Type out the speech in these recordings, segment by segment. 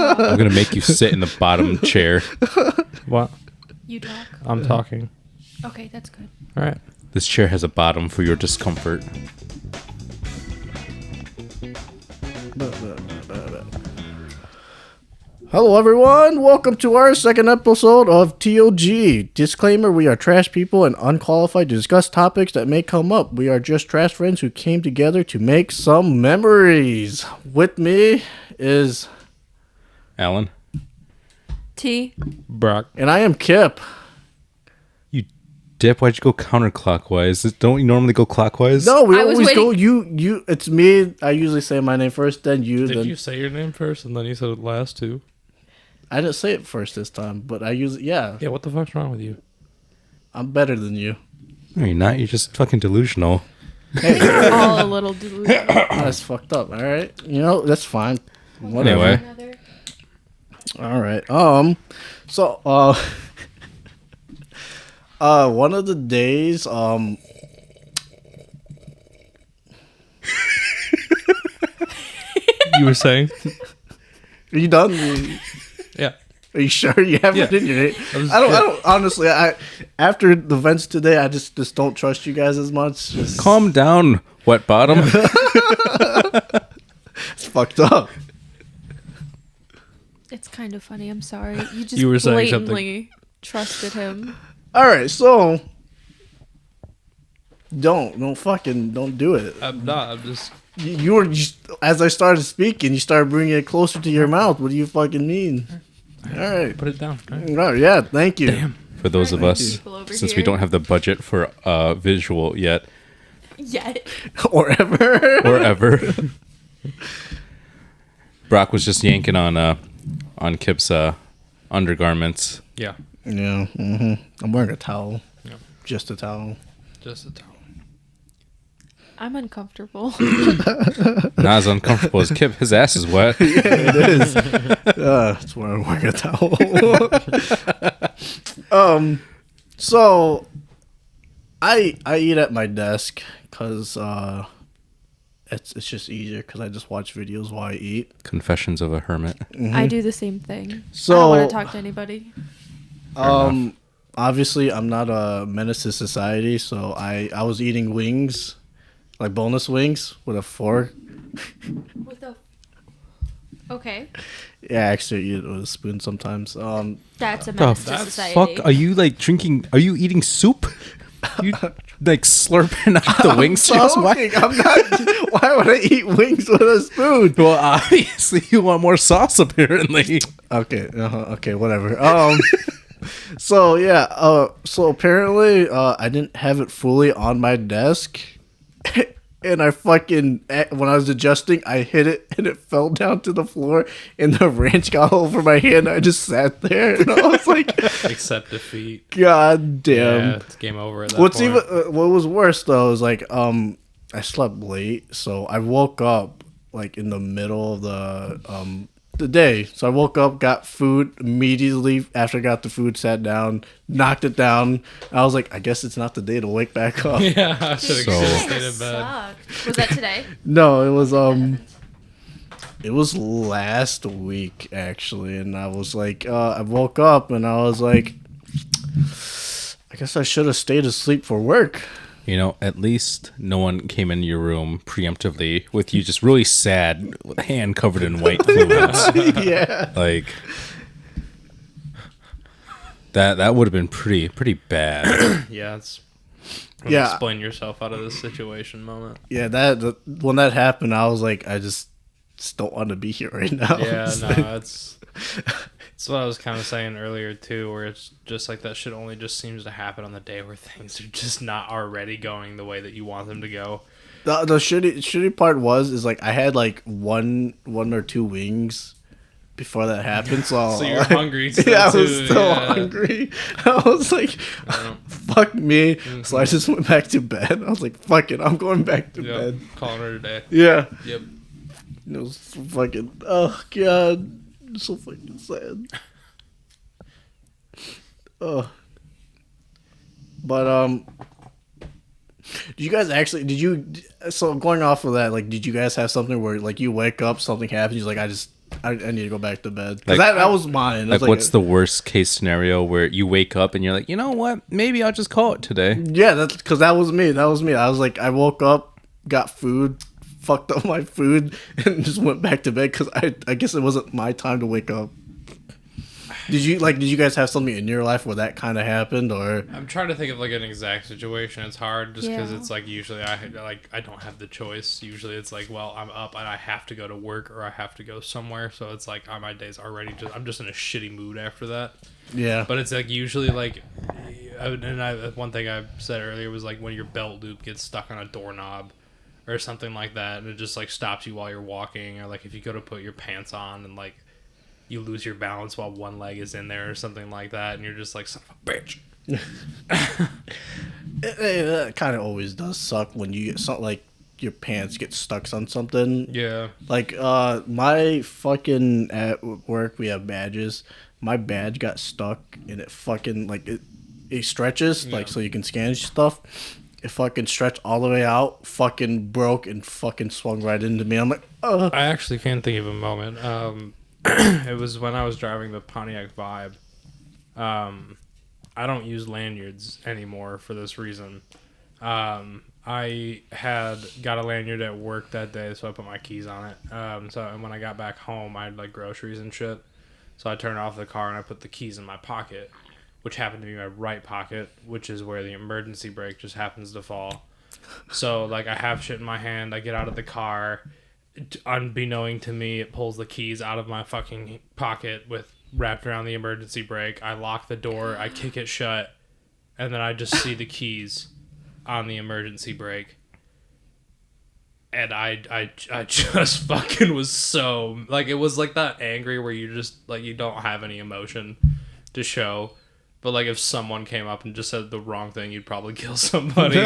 I'm gonna make you sit in the bottom chair. What? You talk. I'm talking. Okay, that's good. All right. This chair has a bottom for your discomfort. Hello, everyone. Welcome to our second episode of TOG. Disclaimer, we are trash people and unqualified to discuss topics that may come up. We are just trash friends who came together to make some memories. With me is... Alan? T. Brock. And I am Kip. You dip, why'd you go counterclockwise? Don't you normally go clockwise? No, we I was always go... waiting- You. It's me. I usually say my name first, then you. Did then you say your name first and then you said the last two? I didn't say it first this time, but I usually... Yeah, Yeah, what the fuck's wrong with you? I'm better than you. No, you're not. You're just fucking delusional. We're all a little delusional. That's fucked up, all right? You know, that's fine. Whatever. Anyway. All right. So, one of the days, You were saying? are you done? Yeah. Are you sure you have it Yeah. in your head? was- I don't, honestly, after the events today, I just don't trust you guys as much. Just, Calm down, wet bottom. it's fucked up. It's kind of funny. I'm sorry. You just You were saying something. blatantly trusted him. All right, so, don't do it. I'm not. I'm just... You were just, as I started speaking, you started bringing it closer to your mouth. What do you fucking mean? All right. Put it down. All right. Oh, yeah, thank you. Damn. For those of us, People over since we here. don't have the budget for visual yet, Yet. Or ever. or ever. Brock was just yanking on Kip's undergarments. Yeah. Yeah, I'm wearing a towel. Yeah. Just a towel. Just a towel. I'm uncomfortable. Not as uncomfortable as Kip. His ass is wet. It is. That's why I'm wearing a towel. So I eat at my desk because it's just easier because I just watch videos while I eat. Confessions of a Hermit. I do the same thing. So I don't want to talk to anybody. Obviously I'm not a menace to society, so I was eating wings, like boneless wings with a fork. With a... Okay. Yeah, actually I eat it with a spoon sometimes. That's a The menace to society. fuck? Are you like drinking? Are you eating soup? You like slurping out the wing sauce? Why? Joking, I'm not. Why would I eat wings with a spoon? Well, obviously you want more sauce. Apparently, Okay, okay, whatever. So yeah, so apparently, I didn't have it fully on my desk, and I fucking when I was adjusting, I hit it and it fell down to the floor, and the ranch got all over my hand. I just sat there, and I was like, Accept defeat. God damn. Yeah, it's game over at that What's point. even what was worse though is like I slept late, so I woke up like in the middle of the day. So I woke up, got food immediately after I got the food, sat down, knocked it down. I was like, I guess it's not the day to wake back up. Yeah, I should have So- stayed in bed. Sucked. Was that today? No, it was last week actually, and I was like, I woke up and I was like, I guess I should have stayed asleep for work. you know, at least no one came into your room preemptively with you just really sad, with a hand covered in white fluids. Yeah. Like that would have been pretty bad. Yeah, it's... Yeah. Explain yourself out of this situation moment. Yeah, when that happened, I was like, I just don't want to be here right now. Yeah, no, it's what I was kind of saying earlier too, where it's just like that shit only just seems to happen on the day where things are just not already going the way that you want them to go. The shitty part is like I had like one or two wings before that happened, so So you're hungry still, yeah, I was too, still yeah. hungry. I was like, Yeah. fuck me. So I just went back to bed. I was like, fuck it, I'm going back to Yep, bed. calling her today. Yeah. Yep. It was so fucking, oh god, so fucking sad. Oh. But did you guys actually so going off of that, like, did you guys have something where like you wake up, something happens, you're like, I just I need to go back to bed. 'Cause Like- that was mine. It Like, was what's the worst case scenario where you wake up and you're like, you know what? Maybe I'll just call it today. Yeah, that's because that was me. That was me. I was like, I woke up, got food, fucked up my food, and just went back to bed because I guess it wasn't my time to wake up. Did you guys have something in your life where that kind of happened, or? I'm trying to think of like an exact situation. It's hard just because Yeah. it's like usually I don't have the choice. Usually it's like, well, I'm up and I have to go to work or I have to go somewhere. So it's like on my days already I'm just in a shitty mood after that. Yeah. But it's like usually like, one thing I said earlier was like when your belt loop gets stuck on a doorknob or something like that, and it just like stops you while you're walking, or like if you go to put your pants on and like you lose your balance while one leg is in there or something like that, and you're just like, son of a bitch. It kind of always does suck when you get something like your pants get stuck on something. Yeah. Like my fucking at work we have badges. My badge got stuck and it fucking like it stretches like Yeah. so you can scan stuff. It fucking stretched all the way out, fucking broke and fucking swung right into me. I'm like, ugh. I actually can't think of a moment. It was when I was driving the Pontiac Vibe. I don't use lanyards anymore for this reason. I had got a lanyard at work that day, so I put my keys on it. And when I got back home, I had like groceries and shit. So I turned off the car and I put the keys in my pocket, which happened to be my right pocket, which is where the emergency brake just happens to fall. So like I have shit in my hand. I get out of the car. Unbeknown to me, it pulls the keys out of my fucking pocket with wrapped around the emergency brake. I lock the door, I kick it shut, and then I just see the keys on the emergency brake. And I just fucking was so like, it was like that angry where you just like you don't have any emotion to show. But like if someone came up and just said the wrong thing, you'd probably kill somebody.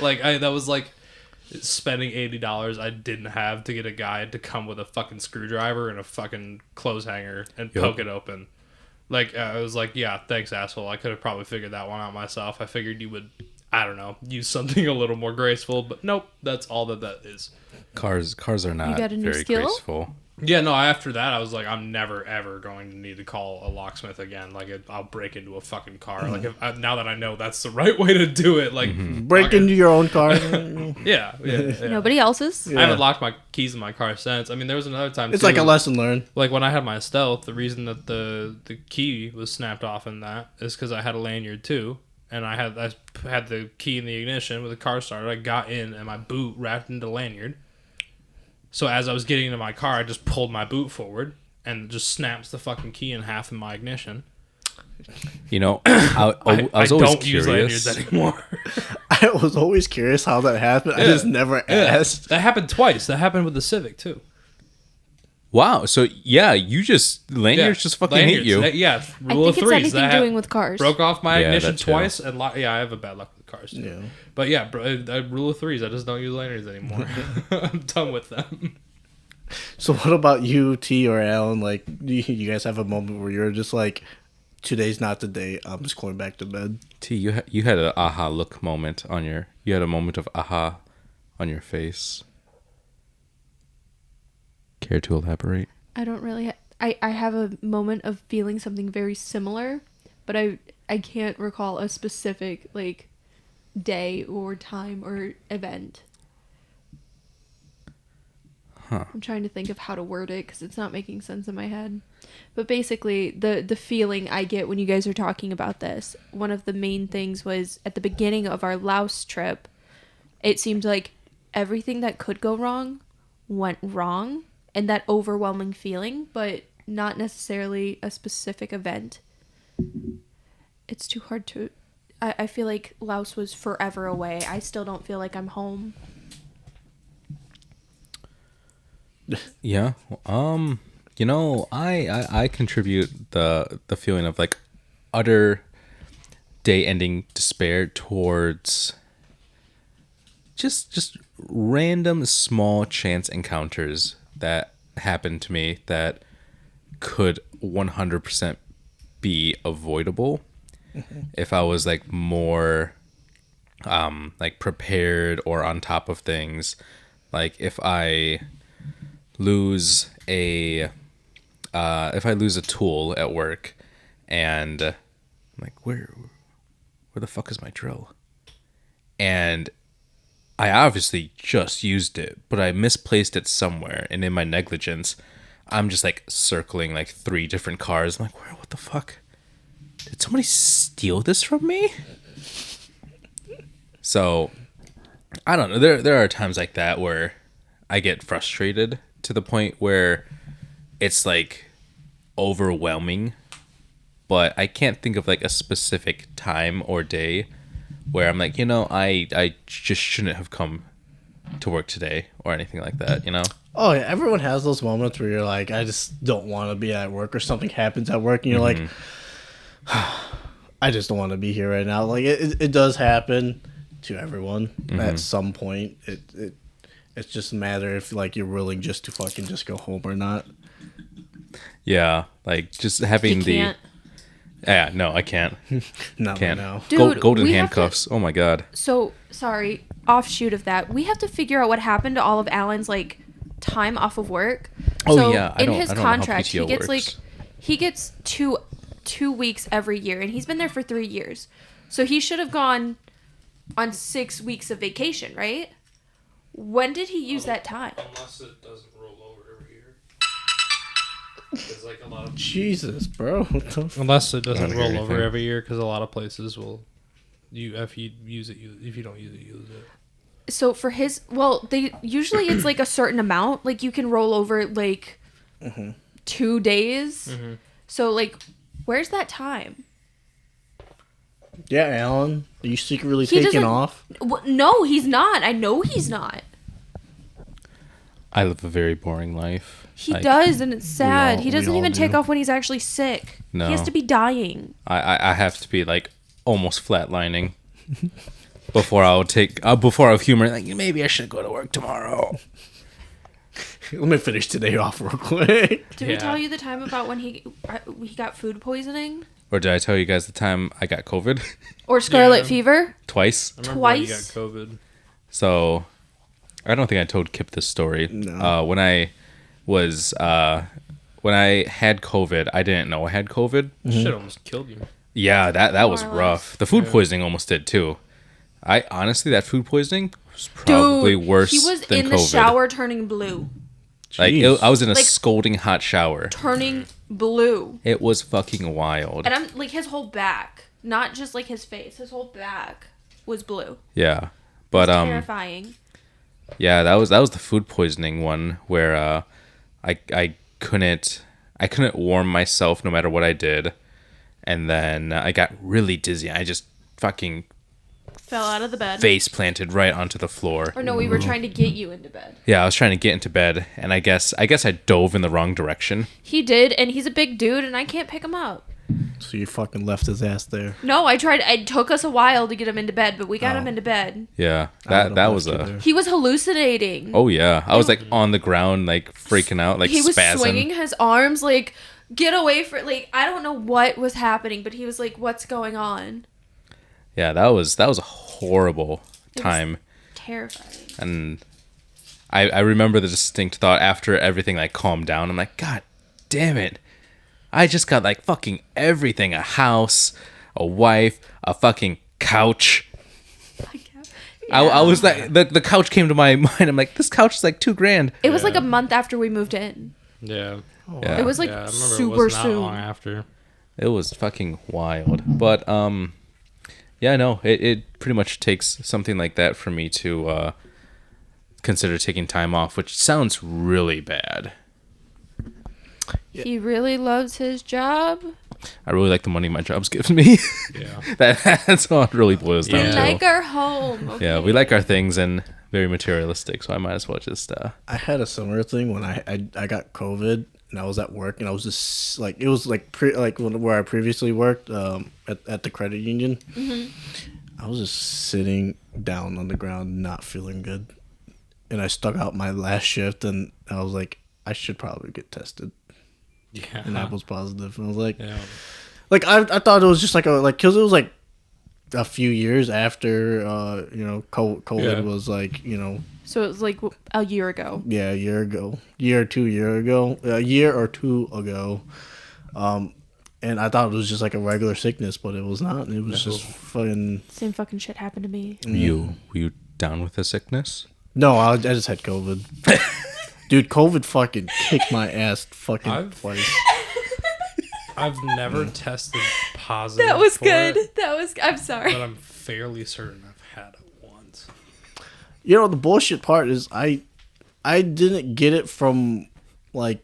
Like that was like spending $80 I didn't have to get a guy to come with a fucking screwdriver and a fucking clothes hanger and poke it open. Like I was like, yeah, thanks, asshole. I could have probably figured that one out myself. I figured you would, I don't know, use something a little more graceful, but nope, that's all that is. Cars are not got a new very skill? graceful. Yeah, no, after that, I was like, I'm never, ever going to need to call a locksmith again. Like, I'll break into a fucking car. Like, now that I know that's the right way to do it, like... Break fuck it. into your own car. Yeah. Nobody else's. I haven't locked my keys in my car since. I mean, there was another time, It's too, like a lesson learned. like, when I had my stealth, the reason that the key was snapped off in that is because I had a lanyard, too. And I had the key in the ignition with the car started. I got in, and my boot wrapped into the lanyard. So as I was getting into my car, I just pulled my boot forward and it just snaps the fucking key in half in my ignition. You know, I was always don't use curious. lanyards anymore. I was always curious how that happened. I just never asked. That happened twice. That happened with the Civic too. Wow. So yeah, you just lanyards just fucking hit you. Yeah, I rule of think it's threes. anything That doing with cars. broke off my Yeah, ignition that too. twice and I have a bad luck with cars too. Yeah. But yeah, rule of threes. I just don't use lanyards anymore. I'm done with them. So what about you, T or Alan? Like, do you guys have a moment where you're just like, today's not the day. I'm just going back to bed. T, you had an aha look moment on you had a moment of aha on your face. Care to elaborate? I don't really. I have a moment of feeling something very similar, but I can't recall a specific like day or time or event. Huh. I'm trying to think of how to word it because it's not making sense in my head. But basically, the feeling I get when you guys are talking about this, one of the main things was at the beginning of our Laos trip, it seemed like everything that could go wrong went wrong, and that overwhelming feeling, but not necessarily a specific event. It's too hard to... I feel like Laos was forever away. I still don't feel like I'm home. Yeah. You know, I contribute the feeling of like utter day-ending despair towards just random small chance encounters that happened to me that could 100% be avoidable if I was like more like prepared or on top of things. Like if I lose if I lose a tool at work, and I'm like, where the fuck is my drill? And I obviously just used it, but I misplaced it somewhere, and in my negligence, I'm just like circling like 3 different cars. I'm like, what the fuck? Did somebody steal this from me? So, I don't know. There are times like that where I get frustrated to the point where it's like overwhelming, but I can't think of like a specific time or day where I'm like, I just shouldn't have come to work today or anything like that, Oh yeah, everyone has those moments where you're like, I just don't want to be at work, or something happens at work, and you're like, I just don't want to be here right now. Like it does happen to everyone at some point. It's just a matter if like you're willing just to fucking just go home or not. Yeah, like just having You can't. Yeah, no, I can't. Not Can't. right now. Dude, Golden we have to- handcuffs. Oh my god. So sorry, offshoot of that, we have to figure out what happened to all of Alan's like time off of work. Oh, So yeah, I in don't- his I don't know how contract, he PTO gets works. he gets two weeks every year, and he's been there for 3 years. So he should have gone on 6 weeks of vacation, right? When did he use that time? Unless it doesn't roll over every year. There's like a lot of Jesus, bro. What the unless it doesn't I don't hear roll over anything. every year, because a lot of places will. If you use it, if you don't use it, use it. So for his, they usually it's like a certain amount. Like you can roll over like 2 days. So like, where's that time? Yeah, Alan, are you secretly He taking doesn't- off? No, he's not. I know he's not. I live a very boring life. He Like, does, and it's sad. all- He doesn't we all even take do. off when he's actually sick. No. He has to be dying. I have to be like almost flatlining before I'll have humor. Like maybe I should go to work tomorrow. Let me finish today off real quick. Did we Yeah. tell you the time about when he got food poisoning Or did I tell you guys the time I got COVID or scarlet Yeah. fever? twice? I remember when you got Twice? COVID. So I don't think I told Kip this story. No. When I had COVID, I didn't know I had COVID. Shit almost killed you. Yeah, that was More or less. rough. The food poisoning almost did too. I honestly, that food poisoning was probably Dude, worse he was than in COVID. the shower turning blue. Like Jeez. I was in a Like- scalding hot shower. Turning blue. It was fucking wild. And I'm like his whole back, not just like his face, his whole back was blue. Yeah, but Terrifying. yeah, that was the food poisoning one where I couldn't warm myself no matter what I did, and then I got really dizzy. I just fucking Fell out of the bed. face planted right onto the floor. Or no, we were trying to get you into bed. Yeah, I was trying to get into bed, and I guess I dove in the wrong direction. He did, and he's a big dude, and I can't pick him up. So you fucking left his ass there. No, I tried. It took us a while to get him into bed, but we got him into bed. Yeah, I that would've that left was you a. there. He was hallucinating. Oh yeah, I was like on the ground, like freaking out, like He was spazzing. swinging his arms, like, get away from, like, I don't know what was happening, but he was like, what's going on? Yeah, that was a horrible was- time. Terrifying. And I remember the distinct thought after everything like calmed down. I'm like, God damn it. I just got like fucking everything. A house, a wife, a fucking couch. I was like, the couch came to my mind. I'm like, this couch is like $2,000. It was like Yeah. a month after we moved in. Yeah. Yeah, It was like Yeah, I remember super it was not soon. long after. it was fucking wild. But yeah, no, it pretty much takes something like that for me to consider taking time off, which sounds really bad. He really loves his job. I really like the money my job's giving me. Yeah. That's all it really boils We down Yeah. to. like our home. Okay? Yeah, we like our things and very materialistic, so I might as well just I had a similar thing when I got COVID and I was at work and I was just like, it was like where I previously worked at the credit union. I was just sitting down on the ground, not feeling good, and I stuck out my last shift and I was like, I should probably get tested, Yeah. and that was positive. And I was like, Yeah. I thought it was just because it was like a few years after COVID Yeah. was like So it was like a year ago. Yeah, a year ago. A year or two ago. And I thought it was just like a regular sickness, but it was not. It was just fucking... Same fucking shit happened to me. Were you down with the sickness? No, I just had COVID. Dude, COVID fucking kicked my ass fucking twice. I've never tested positive. That was for good. it, I'm sorry. but I'm fairly certain I've had it once. You know, the bullshit part is I didn't get it from, like,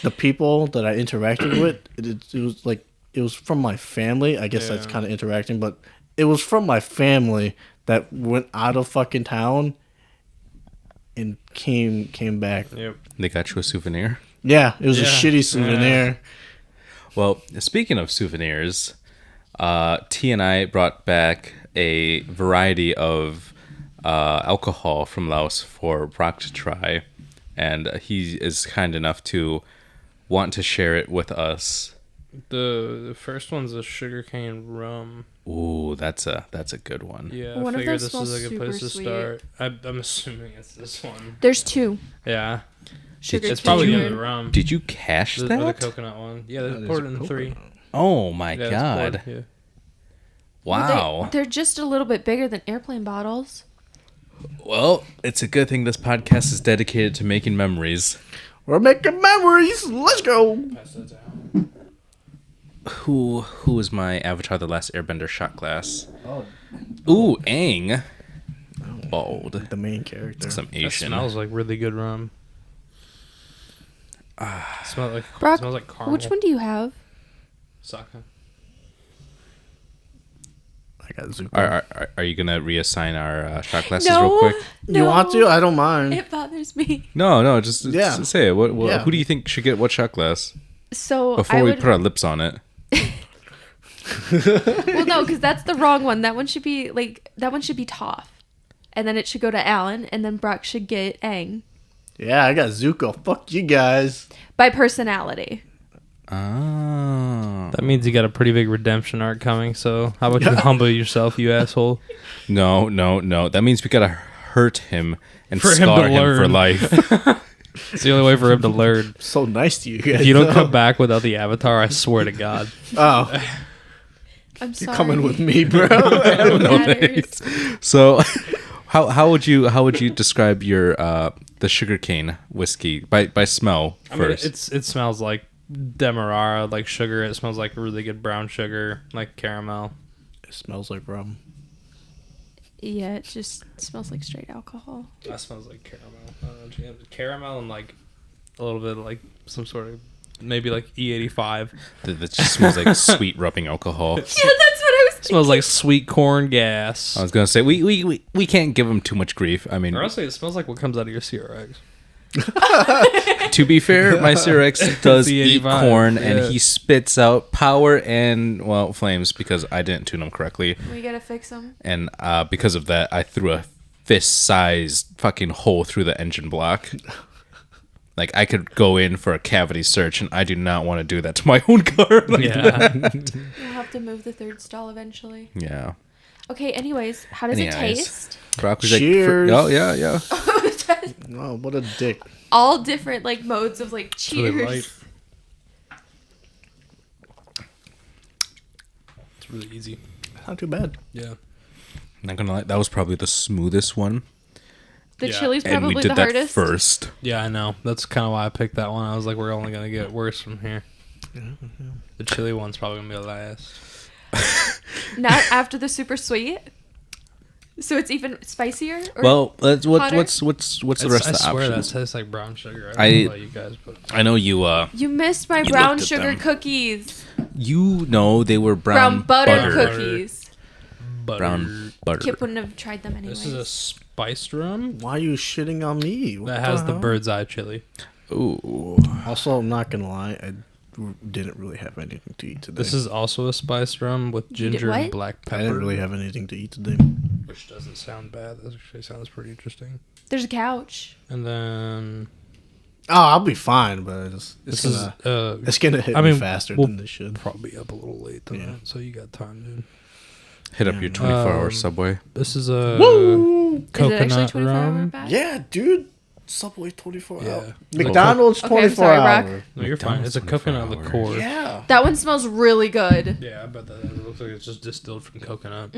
the people that I interacted with. It was, like, it was from my family. I guess that's kind of interacting, but it was from my family that went out of fucking town and came back. Yep. They got you a souvenir? Yeah, it was a Yeah. shitty souvenir. Well, speaking of souvenirs, T and I brought back a variety of alcohol from Laos for Brock to try, and he is kind enough to want to share it with us. The first one's a sugarcane rum. Ooh, that's a good one. Yeah, One I of figured those this smells is a good place to super start. I'm assuming it's this one. There's two. Yeah, Sugar it's probably cane. gonna be rum. Did you cache Or the that? coconut one. Yeah, That they is poured it in coconut. 3. Oh my Yeah, it's god! poured, yeah. Wow. They're just a little bit bigger than airplane bottles. Well, it's a good thing this podcast is dedicated to making memories. We're making memories. Let's go. Pass that down. Who is my Avatar: The Last Airbender shot glass? Oh, Ooh, Aang. Bold. the main character. Some That Asian. smells like really good rum. Smells Brock, like caramel. which one do you have? Sake. I got Zuko. Are you gonna reassign our shot glasses No, real quick? no. You want to? I don't mind. It bothers me. No, just Yeah. say it. What Yeah. Who do you think should get what shot glass So before I we would. put our lips on it? Well, no, because that's the wrong one. That one should be Toph, and then it should go to Alan, and then Brock should get Aang Yeah, I got Zuko. Fuck you guys. by personality. Oh. That means you got a pretty big redemption arc coming. So how about you humble yourself, you asshole? No. That means we gotta hurt him and For him scar to him for learn. life. It's the only way for him to learn. So nice to you guys. If you don't though. come back without the avatar, I swear to God. Oh, I'm you're sorry. coming with me, bro. It matters. So, how would you describe your the sugarcane whiskey by smell I mean, first? it smells like demerara, like sugar. It smells like really good brown sugar, like caramel. It smells like rum. Yeah, it just smells like straight alcohol. That smells like caramel. I don't know, Jam. Caramel and like a little bit of like some sort of maybe like E85. That just smells like sweet rubbing alcohol. Yeah, that's what I was. Smells like sweet corn gas. I was gonna say we can't give him too much grief. I mean, Or honestly, it smells like what comes out of your CRX. to be fair, my Cyrex does The eat 85, corn yeah. and he spits out power and flames because I didn't tune him correctly, We gotta fix them. and because of that, I threw a fist-sized fucking hole through the engine block. Like I could go in for a cavity search, and I do not want to do that to my own car. Like Yeah. We'll have to move the third stall eventually. Yeah. Okay. Anyways, how does it Anyways. taste? Brock was Cheers. like, oh yeah. Oh, what a dick. All different like modes of like cheers. really light. It's really easy. Not too bad. Yeah. Not gonna lie, that was probably the smoothest one, The Yeah. chili's and we probably did the that hardest. first. Yeah, I know. That's kind of why I picked that one. I was like, we're only gonna get worse from here. The chili one's probably gonna be the last. Not after the super sweet. So it's even spicier. Or Well, what's hotter? what's the rest I of the swear options? that tastes like brown sugar. I don't know about you guys, but I know you You missed my You brown looked at sugar them. cookies. You know they were Brown butter, butter. cookies. butter. Brown butter. Kip wouldn't have tried them anyways. This is a spiced rum Why are you shitting on me? What that has the hell? bird's eye chili. Ooh. Also, I'm not gonna lie, I didn't really have anything to eat today. This is also a spiced rum with You did ginger what? and black pepper. I didn't really have anything to eat today. Which doesn't sound bad. That actually sounds pretty interesting. There's a couch. And then Oh, I'll be fine, but it's this gonna is it's gonna hit I me mean, faster we'll than this should. probably up a little late than Yeah. that, so you got time, dude. Hit up your 24-hour Subway. This is a Is it actually coconut 24 hour rum. back? Yeah, dude. Subway 24 Yeah. hour. McDonald's Okay, I'm 24 sorry, Brock. hour. No, you're fine. It's a coconut McDonald's liqueur. Yeah. That one smells really good. Yeah, I bet that it looks like it's just distilled from coconut.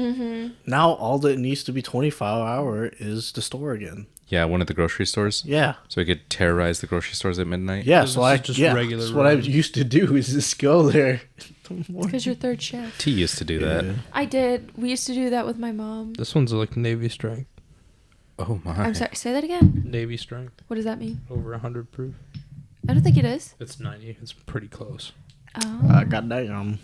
Now all that needs to be 24 hour is the store again. Yeah, one of the grocery stores. Yeah. So we could terrorize the grocery stores at midnight. Yeah, This so is I just yeah, regular that's what I rum. used to do is just go there. Because you're third shift. T used to do that. Yeah. I did. We used to do that with my mom. This one's like Navy strength. Oh my. I'm sorry. Say that again. Navy strength. What does that mean? Over 100 proof. I don't think it is. It's 90. It's pretty close. Oh. Goddamn.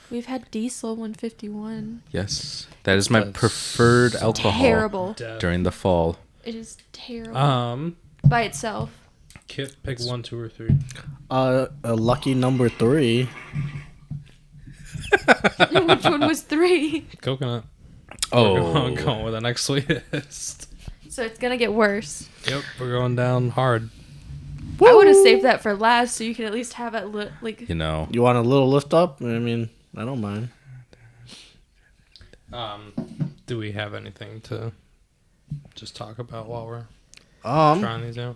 We've had diesel 151. Yes, that is my That's preferred alcohol Terrible. Death. during the fall. It is terrible. By itself. Kip, pick 1, 2, or 3. A lucky number 3. Which one was 3? Coconut. Oh, We're going with the next sweetest. So it's going to get worse. Yep, we're going down hard. I would have saved that for last so you can at least have it like. you know. You want a little lift up? I mean, I don't mind. Do we have anything to just talk about while we're Um, trying these out?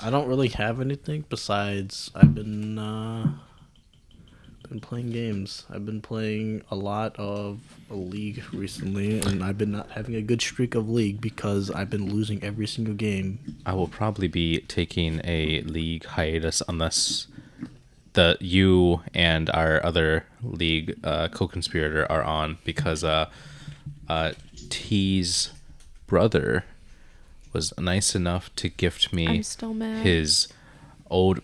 I don't really have anything besides I've been playing games. I've been playing a lot of League recently, and I've been not having a good streak of League because I've been losing every single game. I will probably be taking a league hiatus unless you and our other league co-conspirator are on, because T's brother was nice enough to gift me I'm still mad. his old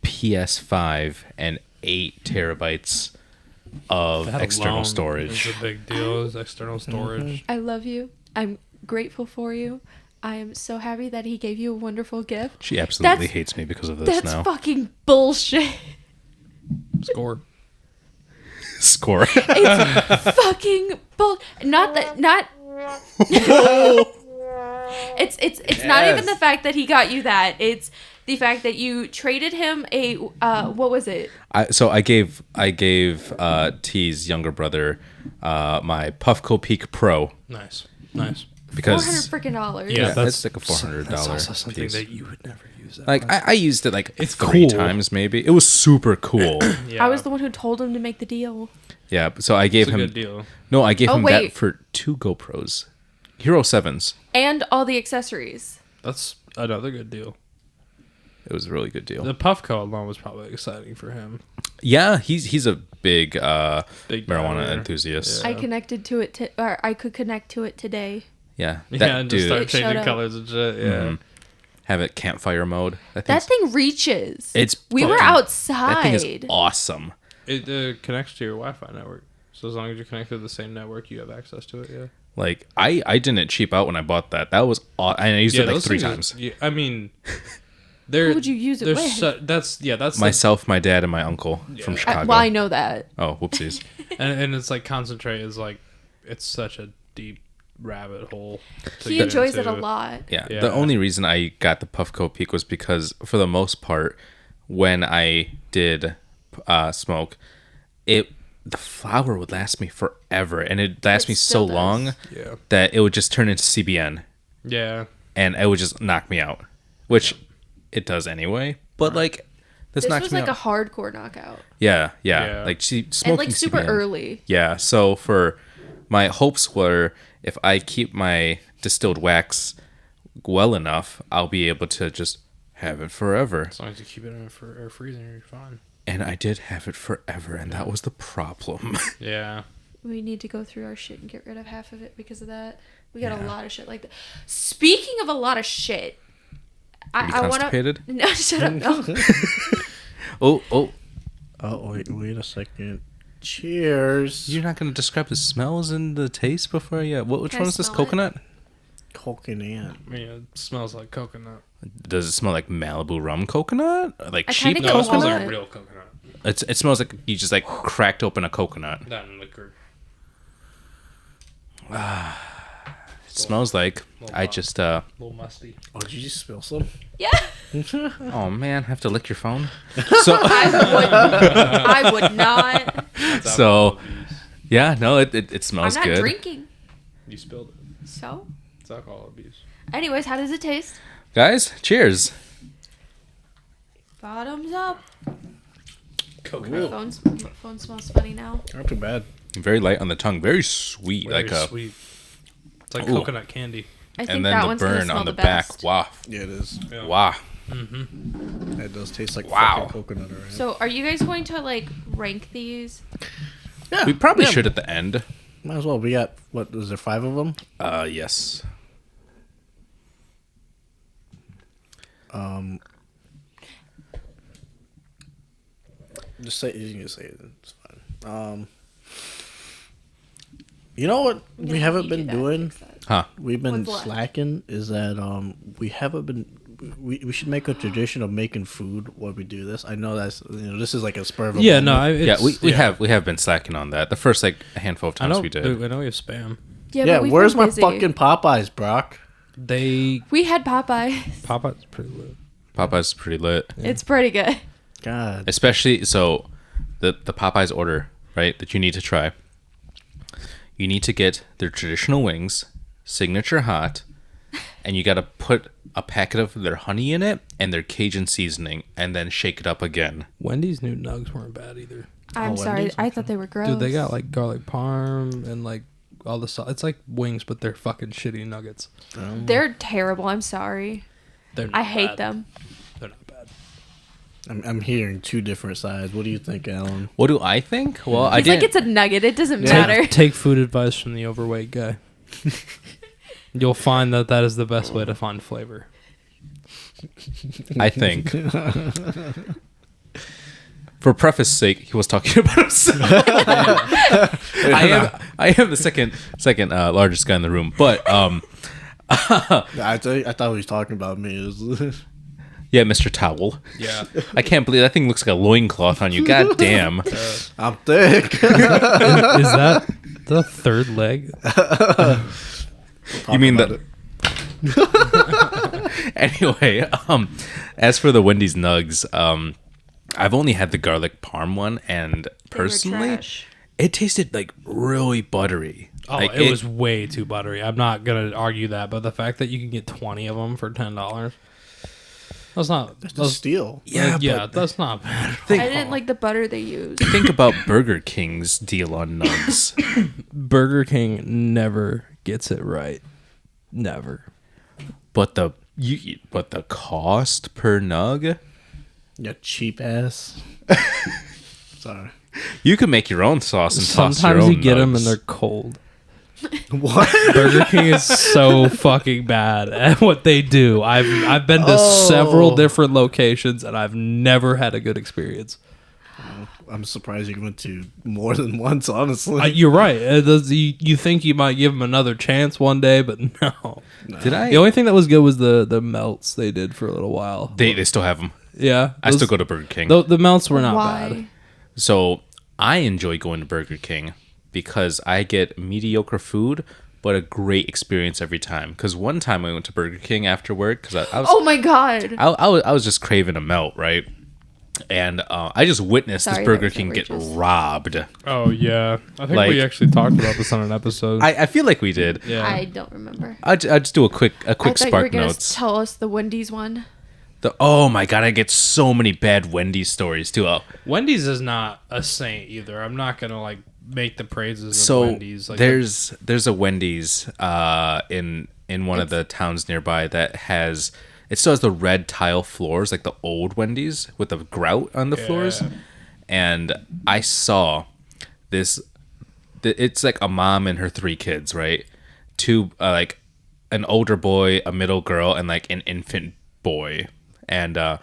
PS5 and 8 terabytes of That external alone storage. is a big deal. Is external storage. I love you. I'm grateful for you. I am so happy that he gave you a wonderful gift. She absolutely That's- hates me because of this That's now. fucking bullshit. Score. Score. It's fucking bull. Not. It's not even the fact that he got you that. It's the fact that you traded him a what was it? I gave T's younger brother my Puffco Peak Pro Nice. because $400 Yeah, that's like a $400 That's also something piece. that you would never use. That Like much. I used it like It's 3 cool. times maybe. It was super cool. Yeah, I was the one who told him to make the deal. Yeah, so I gave it's a him good deal. no, I gave Oh, him wait. that for 2 GoPros, Hero 7s. And all the accessories. That's another good deal. It was a really good deal. The Puffco alone was probably exciting for him. Yeah, he's a big Big marijuana diver. enthusiast. Yeah. I connected to it or I could connect to it today. Yeah, Yeah, that and just dude. start It showed changing up. colors and shit. Yeah. Mhm. Have it campfire mode. That thing reaches. It's we were fucking- outside. That thing is awesome. It connects to your Wi-Fi network. So as long as you're connected to the same network, you have access to it. Yeah. Like I didn't cheap out when I bought that. That was and I used it like those 3 things- times. Yeah, I mean, they're. Who would you use it there's with? that's Myself, my dad, and my uncle from Yeah. Chicago. Well, I know that. Oh, whoopsies. and it's like concentrate is like it's such a deep rabbit hole. to He get enjoys it into. a lot. Yeah. Yeah. The only reason I got the Puffco Peak was because, for the most part, when I did smoke, the flower would last me forever, and it lasts It me so still does. long Yeah. that it would just turn into CBN, Yeah. and it would just knock me out, which it does anyway. But like, this This knocks was me like out. a hardcore knockout. Yeah. Yeah. Like smoking And like super CBN. early. Yeah, so for my hopes were, if I keep my distilled wax well enough, I'll be able to just have it forever. As long as you keep it in for air freezing, you're fine. And I did have it forever, and that was the problem. Yeah. We need to go through our shit and get rid of half of it because of that. We got a Yeah. lot of shit like that. Speaking of a lot of shit, Are you I want to. constipated? No, shut up. No. Oh, Oh, wait a second. Cheers. you're not going to describe the smells and the taste before you... Which Can I one is this, smell it? coconut? Coconut. I mean, it smells like coconut. Does it smell like Malibu rum coconut? Or like I cheap kinda No, get it smells coconut? like Coconut. real coconut. It smells like you just like cracked open a coconut. Not in liquor. It's smells like. I just A little musty. Oh, did you just spill some? Yeah. oh man, I have to lick your phone. So I would not. so yeah, no, it I'm smells not good. drinking. You spilled it. So, It's alcohol abuse. anyways, how does it taste? Guys, cheers. Bottoms up. Coconut. Phone smells funny now. Not too bad. Very light on the tongue, very sweet, Very like a sweet. It's like Ooh. coconut candy. I think and then that the one's gonna burn smell on the best. back. Wow. Yeah, it is. Yeah. Wow. It does taste like Wow. fucking coconut, alright? So, are you guys going to like rank these? Yeah, We probably yeah, should at the end. Might as well. We got, what, was there 5 of them? Yes. Just say, you can say it. It's fine. You know what I'm we gonna haven't need you been to doing? fix that. Huh. We've been What's left? slacking. Is that we haven't been. We should make a tradition of making food while we do this. I know that's this is like a spur of a Yeah, moment. no, Yeah, it's, we have been slacking on that. The first like a handful of I times know. we did. I know we have spam. Yeah, Yeah, but we've where's been my busy. fucking Popeyes, Brock? They We had Popeye. Popeye's pretty lit. Popeye's pretty lit. It's pretty good. God, Especially so the Popeyes order, right, that you need to try. You need to get their traditional wings, signature hot, and you got to put a packet of their honey in it and their Cajun seasoning and then shake it up again. Wendy's new nugs weren't bad either. I'm sorry. Wendy's? I thought they were gross. Dude, they got like garlic parm and like all the sauce. It's like wings, but they're fucking shitty nuggets. They're terrible. I'm sorry. They're not I hate bad. them. They're not bad. I'm hearing 2 different sides. What do you think, Alan? What do I think? Well, I He's did like, it's a nugget. It doesn't matter. Take food advice from the overweight guy. You'll find that is the best way to find flavor. I think. For preface sake, he was talking about himself. I am the second largest guy in the room, but I thought he was talking about me. yeah, Mr. Towel. Yeah. I can't believe that thing looks like a loincloth on you. God damn. I'm thick. Is that the third leg? You mean about the Anyway, as for the Wendy's nugs, I've only had the garlic parm one, and They were personally, trash. it tasted like really buttery. Oh, Like, it was way too buttery. I'm not gonna argue that, but the fact that you can get 20 of them for $10, that's not. That's a steal. Yeah, but that's not bad. I didn't like the butter they used. think about Burger King's deal on nugs. Burger King never gets it right. Never. But the cost per nug, You cheap ass. Sorry. you can make your own sauce and toss your Sometimes own you get them nugs. and they're cold. What? Burger King is so fucking bad at what they do. I've been to Oh. several different locations and I've never had a good experience. I'm surprised you went to more than once, honestly. You're right. You think you might give them another chance one day, but no. Did I? The only thing that was good was the melts they did for a little while. They still have them. Yeah, I still go to Burger King. The melts were not Why? bad. So I enjoy going to Burger King because I get mediocre food, but a great experience every time. Because one time I went to Burger King after work because I was Oh my god. I was just craving a melt, right? And I just witnessed Sorry, this that Burger was King get outrageous. robbed. Oh yeah, I think Like- we actually talked about this on an episode. I feel like we did. yeah, I don't remember. I'll just do a quick I thought you were spark gonna notes. tell us the Wendy's one. Oh my god, I get so many bad Wendy's stories too. Wendy's is not a saint either. I'm not gonna like make the praises So of Wendy's. Like, there's a Wendy's in one of the towns nearby that has it still has the red tile floors like the old Wendy's with the grout on the floors, and I saw this. It's like a mom and her 3 kids, right? 2 like an older boy, a middle girl, and like an infant boy, and the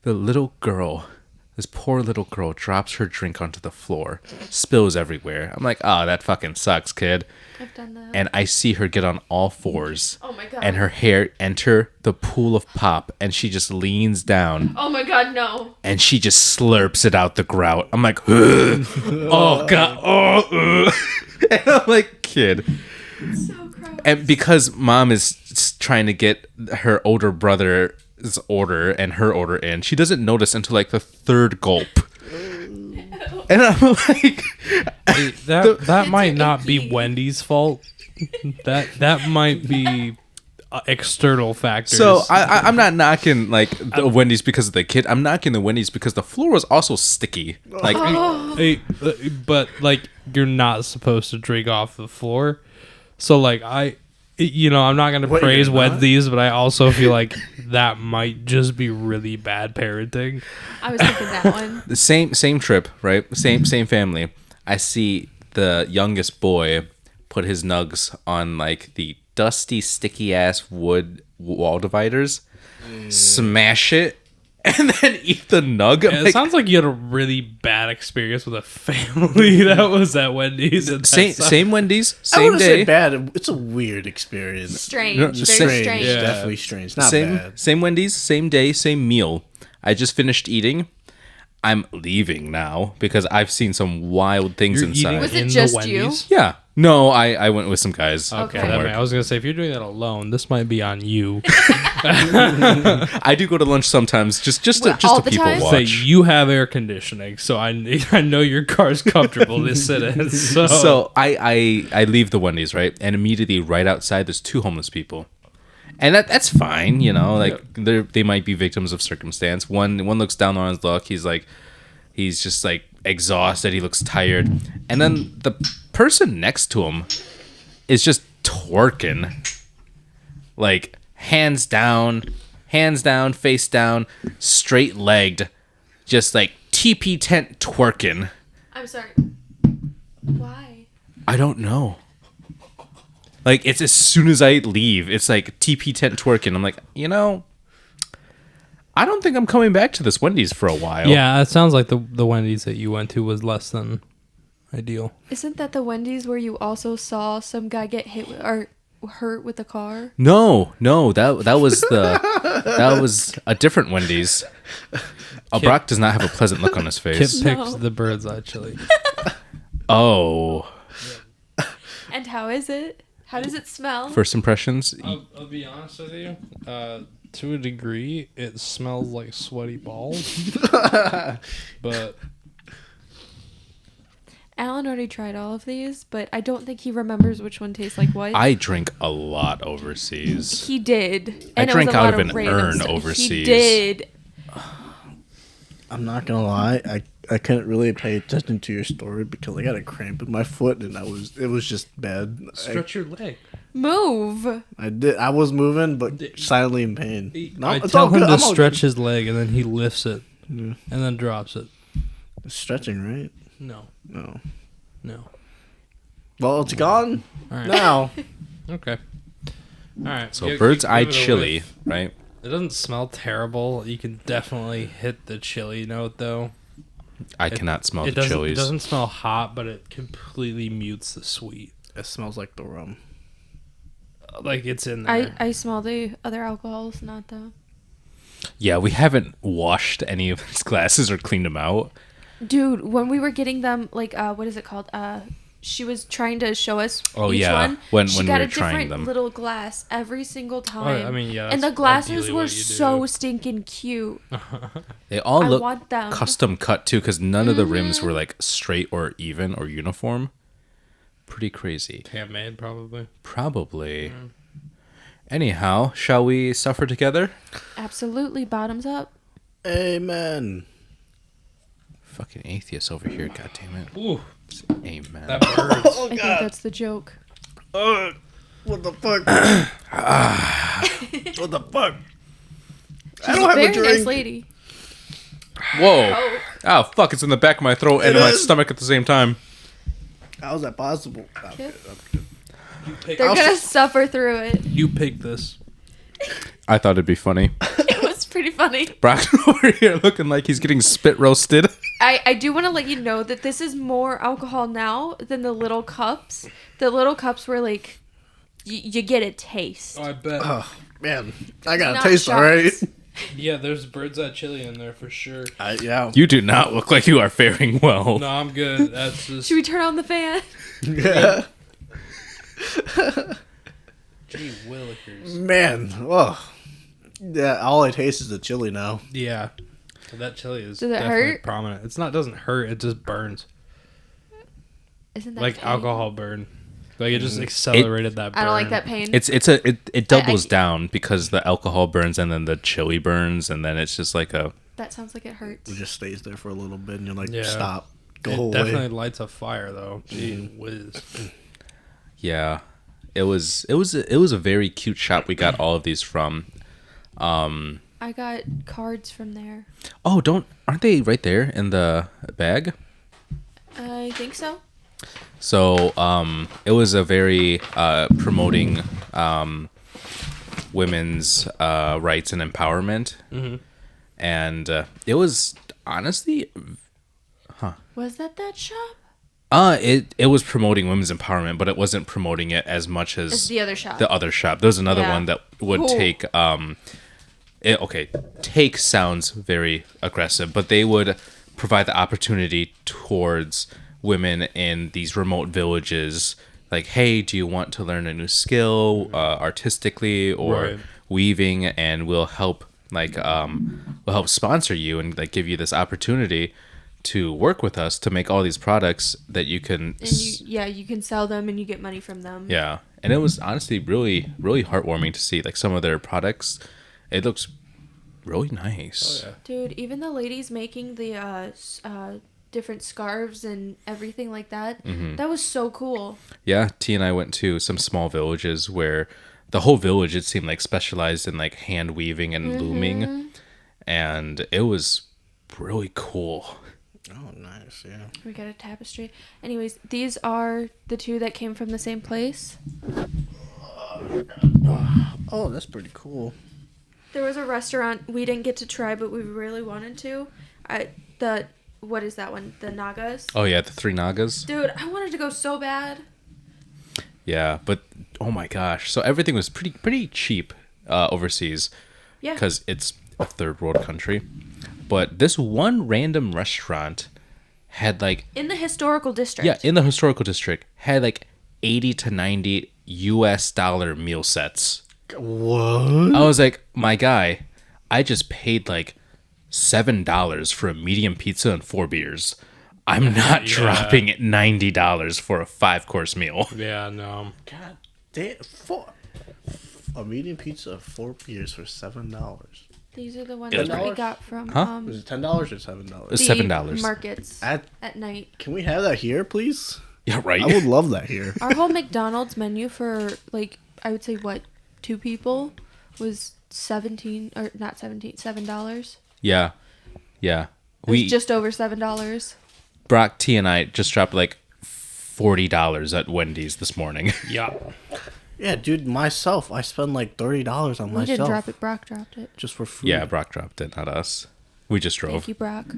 little girl. This poor little girl drops her drink onto the floor, spills everywhere. I'm like, oh, that fucking sucks, kid. I've done that. And I see her get on all fours. Oh my god. And her hair enter the pool of pop, and she just leans down, Oh my god, no. and she just slurps it out the grout. I'm like, oh god, and I'm like, kid. So gross. and because mom is trying to get her older brother's order and her order in, she doesn't notice until like the third gulp. And I'm like, Hey, that might not be Wendy's fault. That might be external factors. so I'm not knocking like the Wendy's because of the kid. I'm knocking the Wendy's because the floor was also sticky. Like, Hey, but like you're not supposed to drink off the floor. So like I'm not gonna Wait, praise you're not? Wendy's, but I also feel like that might just be really bad parenting. I was thinking that one. the same trip, right? Same family. I see the youngest boy put his nugs on like the dusty, sticky ass wood wall dividers, smash it, and then eat the nug. I'm It like, sounds like you had a really bad experience with a family that was at Wendy's. And same Wendy's, I same wouldn't say day. bad. It's a weird experience. Strange. No, Very strange. strange. Yeah. Definitely strange. Not Same bad. same Wendy's, same day, same meal. I just finished eating. I'm leaving now because I've seen some wild things You're inside. eating Was it in just the you? Wendy's? Yeah. No, I went with some guys. Okay, Okay. that I was gonna say if you're doing that alone, this might be on you. I do go to lunch sometimes just What, to all the people time? watch. Say you have air conditioning, so I know your car's comfortable to sit in. So I leave the Wendy's, right? And immediately right outside there's two homeless people. And that's fine, you know, like they might be victims of circumstance. One looks down on his luck. He's just like exhausted. He looks tired. And then the person next to him is just twerking. Like hands down, face down, straight legged, just like TP tent twerking. I'm sorry. Why? I don't know. Like, it's as soon as I leave, it's like TP tent twerking. I'm like, I don't think I'm coming back to this Wendy's for a while. yeah, it sounds like the Wendy's that you went to was less than ideal. Isn't that the Wendy's where you also saw some guy get hit or hurt with a car? No, that was a different Wendy's. Brock does not have a pleasant look on his Kip face. picked No. the bird's eye chili. Oh, And how is it? How does it smell? first impressions. I'll be honest with you. To a degree, it smells like sweaty balls. But Alan already tried all of these, but I don't think he remembers which one tastes like what. I drink a lot overseas. He did. I And it drank was a out lot of an random urn stuff. overseas. He did. I'm not gonna lie. I couldn't really pay attention to your story because I got a cramp in my foot and it was just bad. stretch your leg. Move. I was moving, but silently in pain. No, I it's tell all him good. to I'm all stretch his leg, and then he lifts it, Yeah. and then drops it. good. Stretching, right? No. No. Well, it's gone All right. now. Okay. All right. So Give- bird's give eye it a chili, whiff. right? It doesn't smell terrible. You can definitely hit the chili note, though. I cannot smell the It chilies. doesn't smell hot, but it completely mutes the sweet. It smells like the rum. Like it's in there. I smell the other alcohols, not the. Yeah, we haven't washed any of his glasses or cleaned them out. Dude, when we were getting them, like, what is it called? She was trying to show us Oh, each yeah, one. when she we got were a trying different them. little glass every single time. I mean, yeah. and the that's glasses ideally were what you do. so stinking cute. They all I look want them. custom cut too, because none of the rims were like straight or even or uniform. Pretty crazy. Handmade, probably. Probably. Anyhow, shall we suffer together? Absolutely, bottoms up. Amen. Fucking atheist over here, god damn it. Ooh, Amen. that burns. Oh I think that's the joke. What the fuck? What the fuck? She's I don't have very a drink. nice lady. Whoa. Oh, fuck, it's in the back of my throat and It my is? stomach at the same time. How is that possible? Kip? Pick- They're gonna suffer through it. you pick this. I thought it'd be funny. It was pretty funny. Brock's over here looking like he's getting spit roasted. I do want to let you know that this is more alcohol now than the little cups. The little cups were like, you get a taste. Oh, I bet. Oh, man. I got Not a taste shots. already. Yeah, there's bird's eye chili in there for sure. Yeah. You do not look like you are faring well. No, I'm good. That's just. Should we turn on the fan? Yeah. Gee willikers. Man, oh. Yeah, all I taste is the chili now. Yeah. That chili is Does it definitely hurt? prominent. It's not doesn't hurt, it just burns. Isn't that Like pain? alcohol burn. Like it just accelerated that burn. I don't like that pain. It doubles down because the alcohol burns and then the chili burns and then it's just like a That sounds like it hurts. It just stays there for a little bit and you're like, Yeah. stop. Go It away. definitely lights a fire though. Gee whiz. yeah. It was a very cute shop we got all of these from. I got cards from there. Oh, aren't they right there in the bag? I think so. So, it was a very promoting women's rights and empowerment, and it was honestly, Was that shop? it was promoting women's empowerment, but it wasn't promoting it as much as It's the other shop. the other shop. There was another Yeah. one that would Ooh. take take sounds very aggressive, but they would provide the opportunity towards women in these remote villages, like, hey, do you want to learn a new skill artistically or Right. weaving, and we'll help sponsor you and like give you this opportunity to work with us to make all these products that you can And you can sell them and you get money from them. yeah. And it was honestly really, really heartwarming to see like some of their products. It looks really nice. Oh yeah. Dude, even the ladies making the different scarves and everything like that, that was so cool. Yeah, T and I went to some small villages where the whole village, it seemed like, specialized in like hand weaving and looming. And it was really cool. Oh, nice, yeah. We got a tapestry. Anyways, these are the two that came from the same place. Oh, that's pretty cool. There was a restaurant we didn't get to try, but we really wanted to. What is that one? The Nagas? Oh yeah, the three Nagas. Dude, I wanted to go so bad. Yeah, but oh my gosh. So everything was pretty cheap overseas Yeah. because it's a third world country. But this one random restaurant had like In the historical district. yeah, in the historical district had like 80 to 90 US dollar meal sets. What? I was like, my guy, I just paid like $7 for a medium pizza and 4 beers. I'm not dropping $90 for a 5-course meal. Yeah, no. God damn. A medium pizza, 4 beers for $7. These are the ones It was that we $10? got from Huh? Was it $10 or $7? It's the $7. markets At- at night. Can we have that here, please? Yeah, right. I would love that here. Our whole McDonald's menu for like I would say what 2 people was $7. Yeah. Yeah. It was just over $7. Brock, T, and I just dropped like $40 at Wendy's this morning. Yeah. Yeah, dude, myself, I spend like $30 on We myself. didn't drop it. Brock dropped it. Just for food. Yeah, Brock dropped it, not us. We just drove. Thank you, Brock.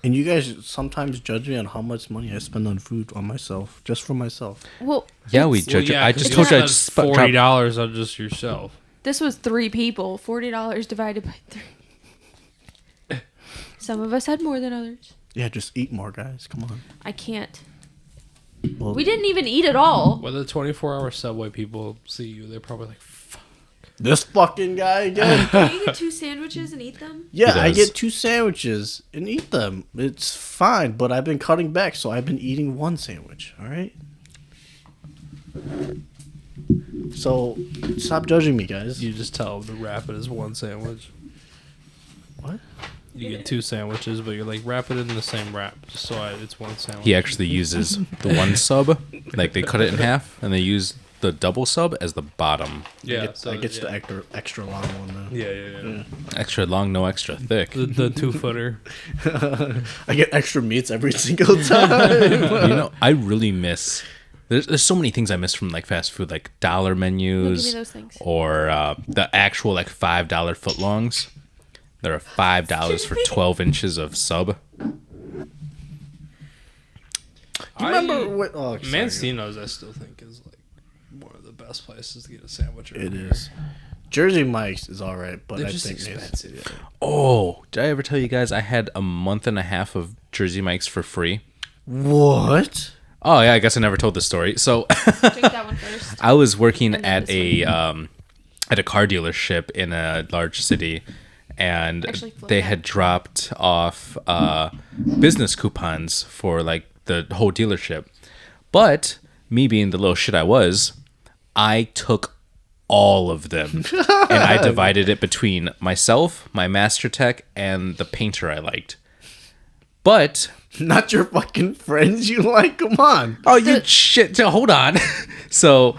And you guys sometimes judge me on how much money I spend on food on myself, just for myself. Well, Yeah, we it's- judge. yeah, I 'cause just you told you I spent just $40 on just yourself. This was 3 people. $40 divided by 3. Some of us had more than others. Yeah, just eat more, guys. Come on. I can't. Well, We didn't even eat at all. When the 24-hour Subway people see you, they're probably like, fuck. this fucking guy again. Can you get 2 sandwiches and eat them? Yeah, He I does. get 2 sandwiches and eat them. It's fine, but I've been cutting back, so I've been eating 1 sandwich. All right. So stop judging me, guys. You just tell them to wrap it as 1 sandwich. What? You get 2 sandwiches, but you're like, wrap it in the same wrap, just so it's 1 sandwich. He actually uses the one sub, like they cut it in half, and they use the double sub as the bottom. Yeah, I get the extra long one though. Yeah. Extra long, no extra thick. The 2-footer. I get extra meats every single time. I really miss. There's so many things I miss from like fast food, like dollar menus, give me those things. or the actual like $5 footlongs. There are $5 for 12 inches of sub. You remember what? Oh, sorry. Mancino's, I still think, is like one of the best places to get a sandwich. It is. Jersey Mike's is all right, but They're I just think expensive. Oh, did I ever tell you guys I had a month and a half of Jersey Mike's for free? What? Oh yeah, I guess I never told this story. So Drink that one first. I was working And then at this a car dealership in a large city, and Actually, flip they that. had dropped off business coupons for like the whole dealership. But me being the little shit I was, I took all of them and I divided it between myself, my master tech, and the painter I liked. But Not your fucking friends you like. Come on. oh, you shit! Hold on. So,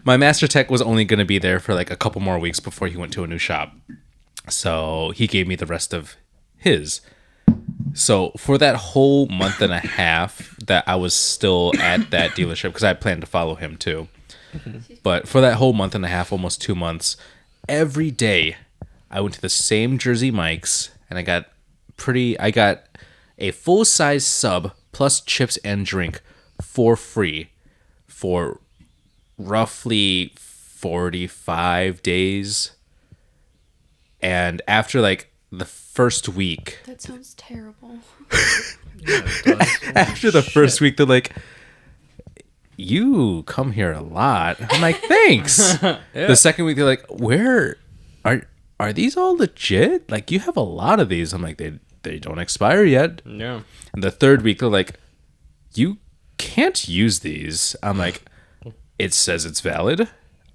my master tech was only going to be there for like a couple more weeks before he went to a new shop. So he gave me the rest of his. So for that whole month and a half that I was still at that dealership, because I planned to follow him too. But for that whole month and a half, almost 2 months, every day I went to the same Jersey Mike's and I got a full-size sub plus chips and drink for free for roughly 45 days. And after like the first week, That sounds terrible. after the first week, they're like, you come here a lot. I'm like, thanks. The second week, they're like, where are these all legit? Like, you have a lot of these. I'm like, they don't expire yet. Yeah. And the third week, they're like, you can't use these. I'm like, it says it's valid.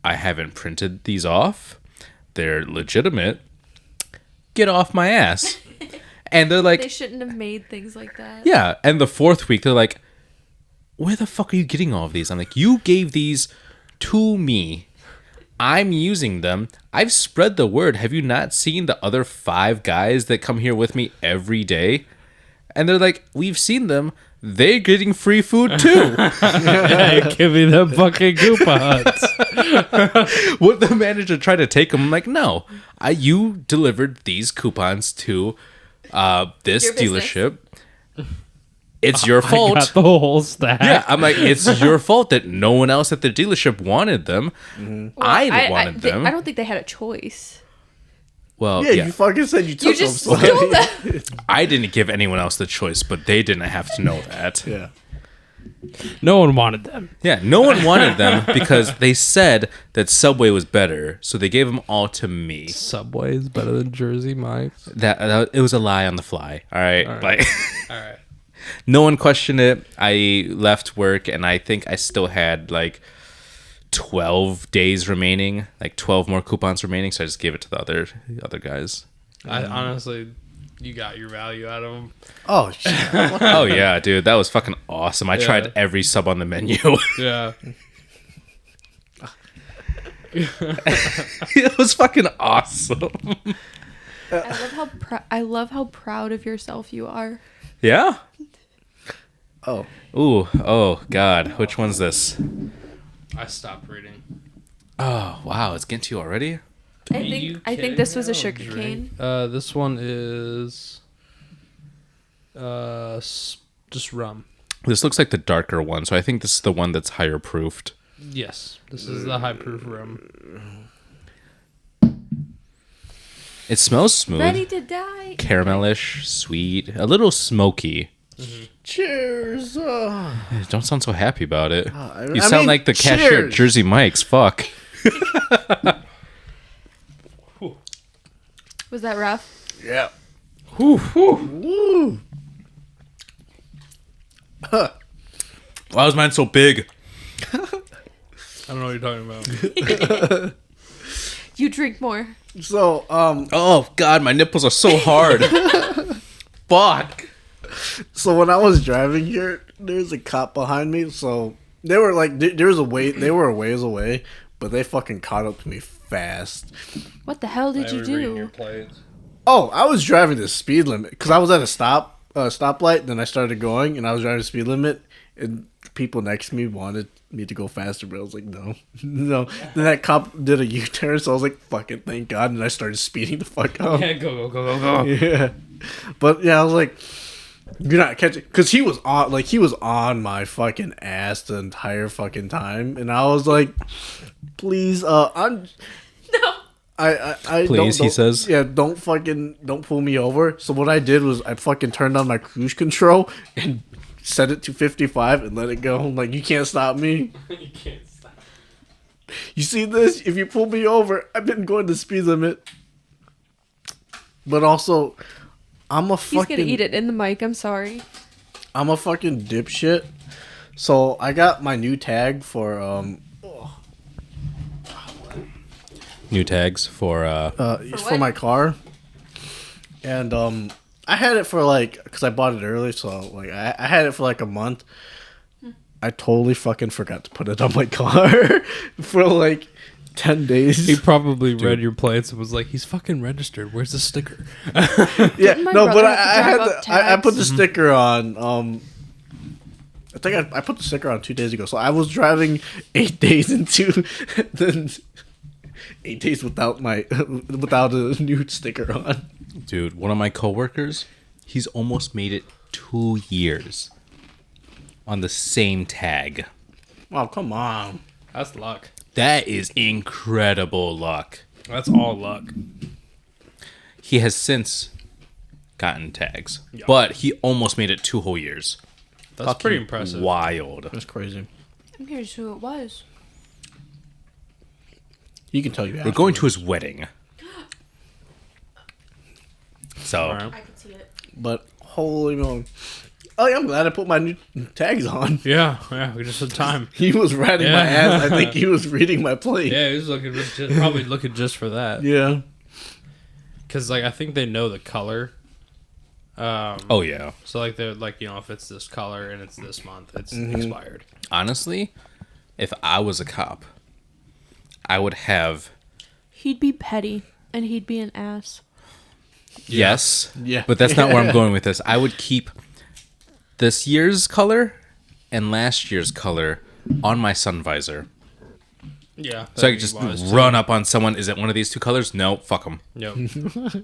I haven't printed these off. They're legitimate. Get off my ass. And they're like, They shouldn't have made things like that. yeah. And the fourth week, they're like, where the fuck are you getting all of these? I'm like, you gave these to me. I'm using them. I've spread the word. Have you not seen the other 5 guys that come here with me every day? And they're like, we've seen them. They're getting free food too. Hey, give me them fucking coupons. What the manager tried to take them? I'm like, no. You delivered these coupons to this Your business. delership. It's your fault. I got the whole stack. Yeah, I'm like, it's your fault that no one else at the dealership wanted them. I wanted them. I don't think they had a choice. Well, Yeah, yeah. you fucking said you took just them. stole them. I didn't give anyone else the choice, but they didn't have to know that. Yeah. No one wanted them. Yeah, no one wanted them because they said that Subway was better, so they gave them all to me. Subway is better than Jersey Mike's. That it was a lie on the fly. All right, like All right. no one questioned it. I left work, and I think I still had like 12 days remaining, like 12 more coupons remaining. So I just gave it to the other guys. I honestly, you got your value out of them. Oh shit. Oh yeah, dude, that was fucking awesome. I Yeah. tried every sub on the menu. Yeah. It was fucking awesome. I love how proud of yourself you are. Yeah. Oh. Ooh. Oh God. Which one's this? I stopped reading. Oh wow, it's getting to you already. I think this was a sugar cane. This one is just rum. This looks like the darker one, so I think this is the one that's higher proofed. Yes, this is the high proof rum. It smells smooth, Ready to die. caramelish, sweet, a little smoky. Cheers. Don't sound so happy about it. I You sound mean, like the cashier at cheers. Jersey Mike's. Fuck. Was that rough? Yeah. Why was mine so big? I don't know what you're talking about. You drink more. So, Oh God, my nipples are so hard. Fuck. so when I was driving here, there's a cop behind me. So they were like, they were a ways away, but they fucking caught up to me fast. What the hell did you do? Oh, I was driving the speed limit because I was at a stoplight. Then I started going, and I was driving the speed limit, and people next to me wanted me to go faster, but I was like, no, no. Then that cop did a U-turn, so I was like, fucking thank God, and I started speeding the fuck up. Yeah, go. Yeah, but yeah, I was like, you're not catching, because he was on my fucking ass the entire fucking time, and I was like, please, I'm. No. I Please, don't, he says. Yeah, don't pull me over. So what I did was I fucking turned on my cruise control and set it to 55 and let it go. Like, you can't stop me. You can't stop. You see this? If you pull me over, I've been going the speed limit. But also, I'm a He's fucking... gonna eat it in the mic. I'm sorry. I'm a fucking dipshit. So, I got my new tag for, New tags for for my car. And, I had it for, like... Because I bought it early, so, like, I had it for, like, a month. I totally fucking forgot to put it on my car for, like... 10 days. He probably read your plates and was like, "He's fucking registered. Where's the sticker?" Yeah, My no, but brother I had had to drive up I put the tags. sticker on. I think I put the sticker on 2 days ago. So I was driving 8 days into then 8 days without without a new sticker on. dude. One of my coworkers, he's almost made it 2 years on the same tag. Oh, come on. That's luck. That is incredible luck. That's all luck. He has since gotten tags, Yeah. but he almost made it 2 whole years. That's pretty impressive. Wild. That's crazy. I'm curious who it was. You can tell you. We're going to his wedding. So, All right. I could see it. But holy moly. Oh, yeah, I'm glad I put my new tags on. Yeah, we just had time. He was ratting my ass. I think he was reading my plate. Yeah, he was probably looking just for that. Yeah. Because like I think they know the color. oh yeah. So like they're like, if it's this color and it's this month, it's expired. Honestly, if I was a cop, I would have He'd be petty and he'd be an ass. yes. Yeah. But that's not where I'm going with this. I would keep this year's color and last year's color on my sun visor. Yeah. So I could just run up on someone. Is it one of these 2 colors? No, fuck them. Yep.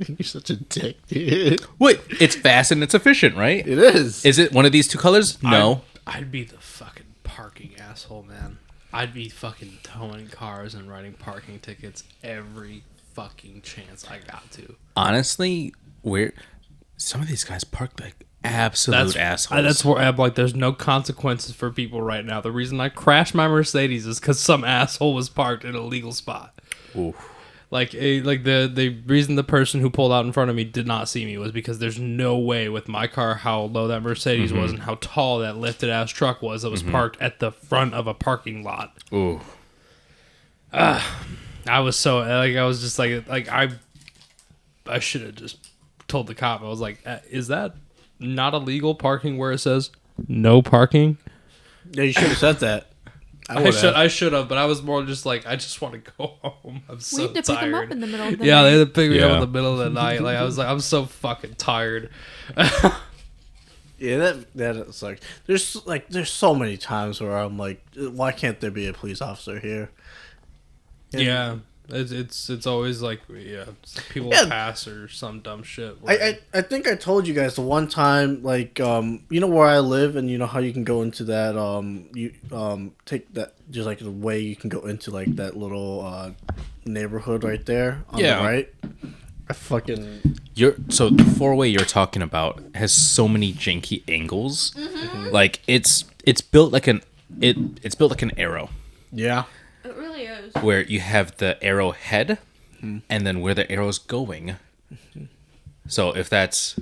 You're such a dick, dude. Wait, it's fast and it's efficient, right? It is. Is it one of these 2 colors? No. I'd be the fucking parking asshole, man. I'd be fucking towing cars and writing parking tickets every fucking chance I got to. Honestly, some of these guys park like absolute assholes. That's where I'm like, there's no consequences for people right now. The reason I crashed my Mercedes is because some asshole was parked in a legal spot. Ooh. Like the reason the person who pulled out in front of me did not see me was because there's no way with my car how low that Mercedes was and how tall that lifted ass truck was that was parked at the front of a parking lot. Ooh. I was so I was just like I should have just told the cop. I was like, is that not illegal parking where it says no parking? Yeah, you should have said that. I should have, but I was more just like, I just want to go home. I'm so We had to pick him up tired. in the middle of the Yeah, night. they had to pick me up Yeah. in the middle of the night. Like I was like, I'm so fucking tired. Yeah, that sucks. There's so many times where I'm like, why can't there be a police officer here? And Yeah, it's always like people Yeah. pass or some dumb shit. where- I think I told you guys the one time, like, you know where I live, and you know how you can go into that, you take that, just like the way you can go into like that little neighborhood right there on Yeah. the right. I fucking So the 4-way you're talking about has so many janky angles. Like it's built like it's built like an arrow, yeah. It really is. where you have the arrow head and then where the arrow's going. So if it's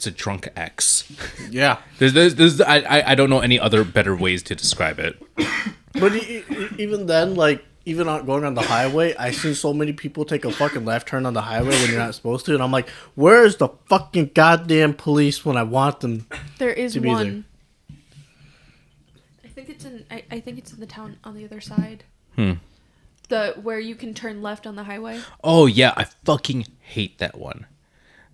a drunk X. Yeah. There's I don't know any other better ways to describe it. But even then, like, even going on the highway, I see so many people take a fucking left turn on the highway when you're not supposed to, and I'm like, where's the fucking goddamn police when I want them? There is To be one. I think it's in. I think it's in the town on the other side. Where you can turn left on the highway. Oh yeah, I fucking hate that one.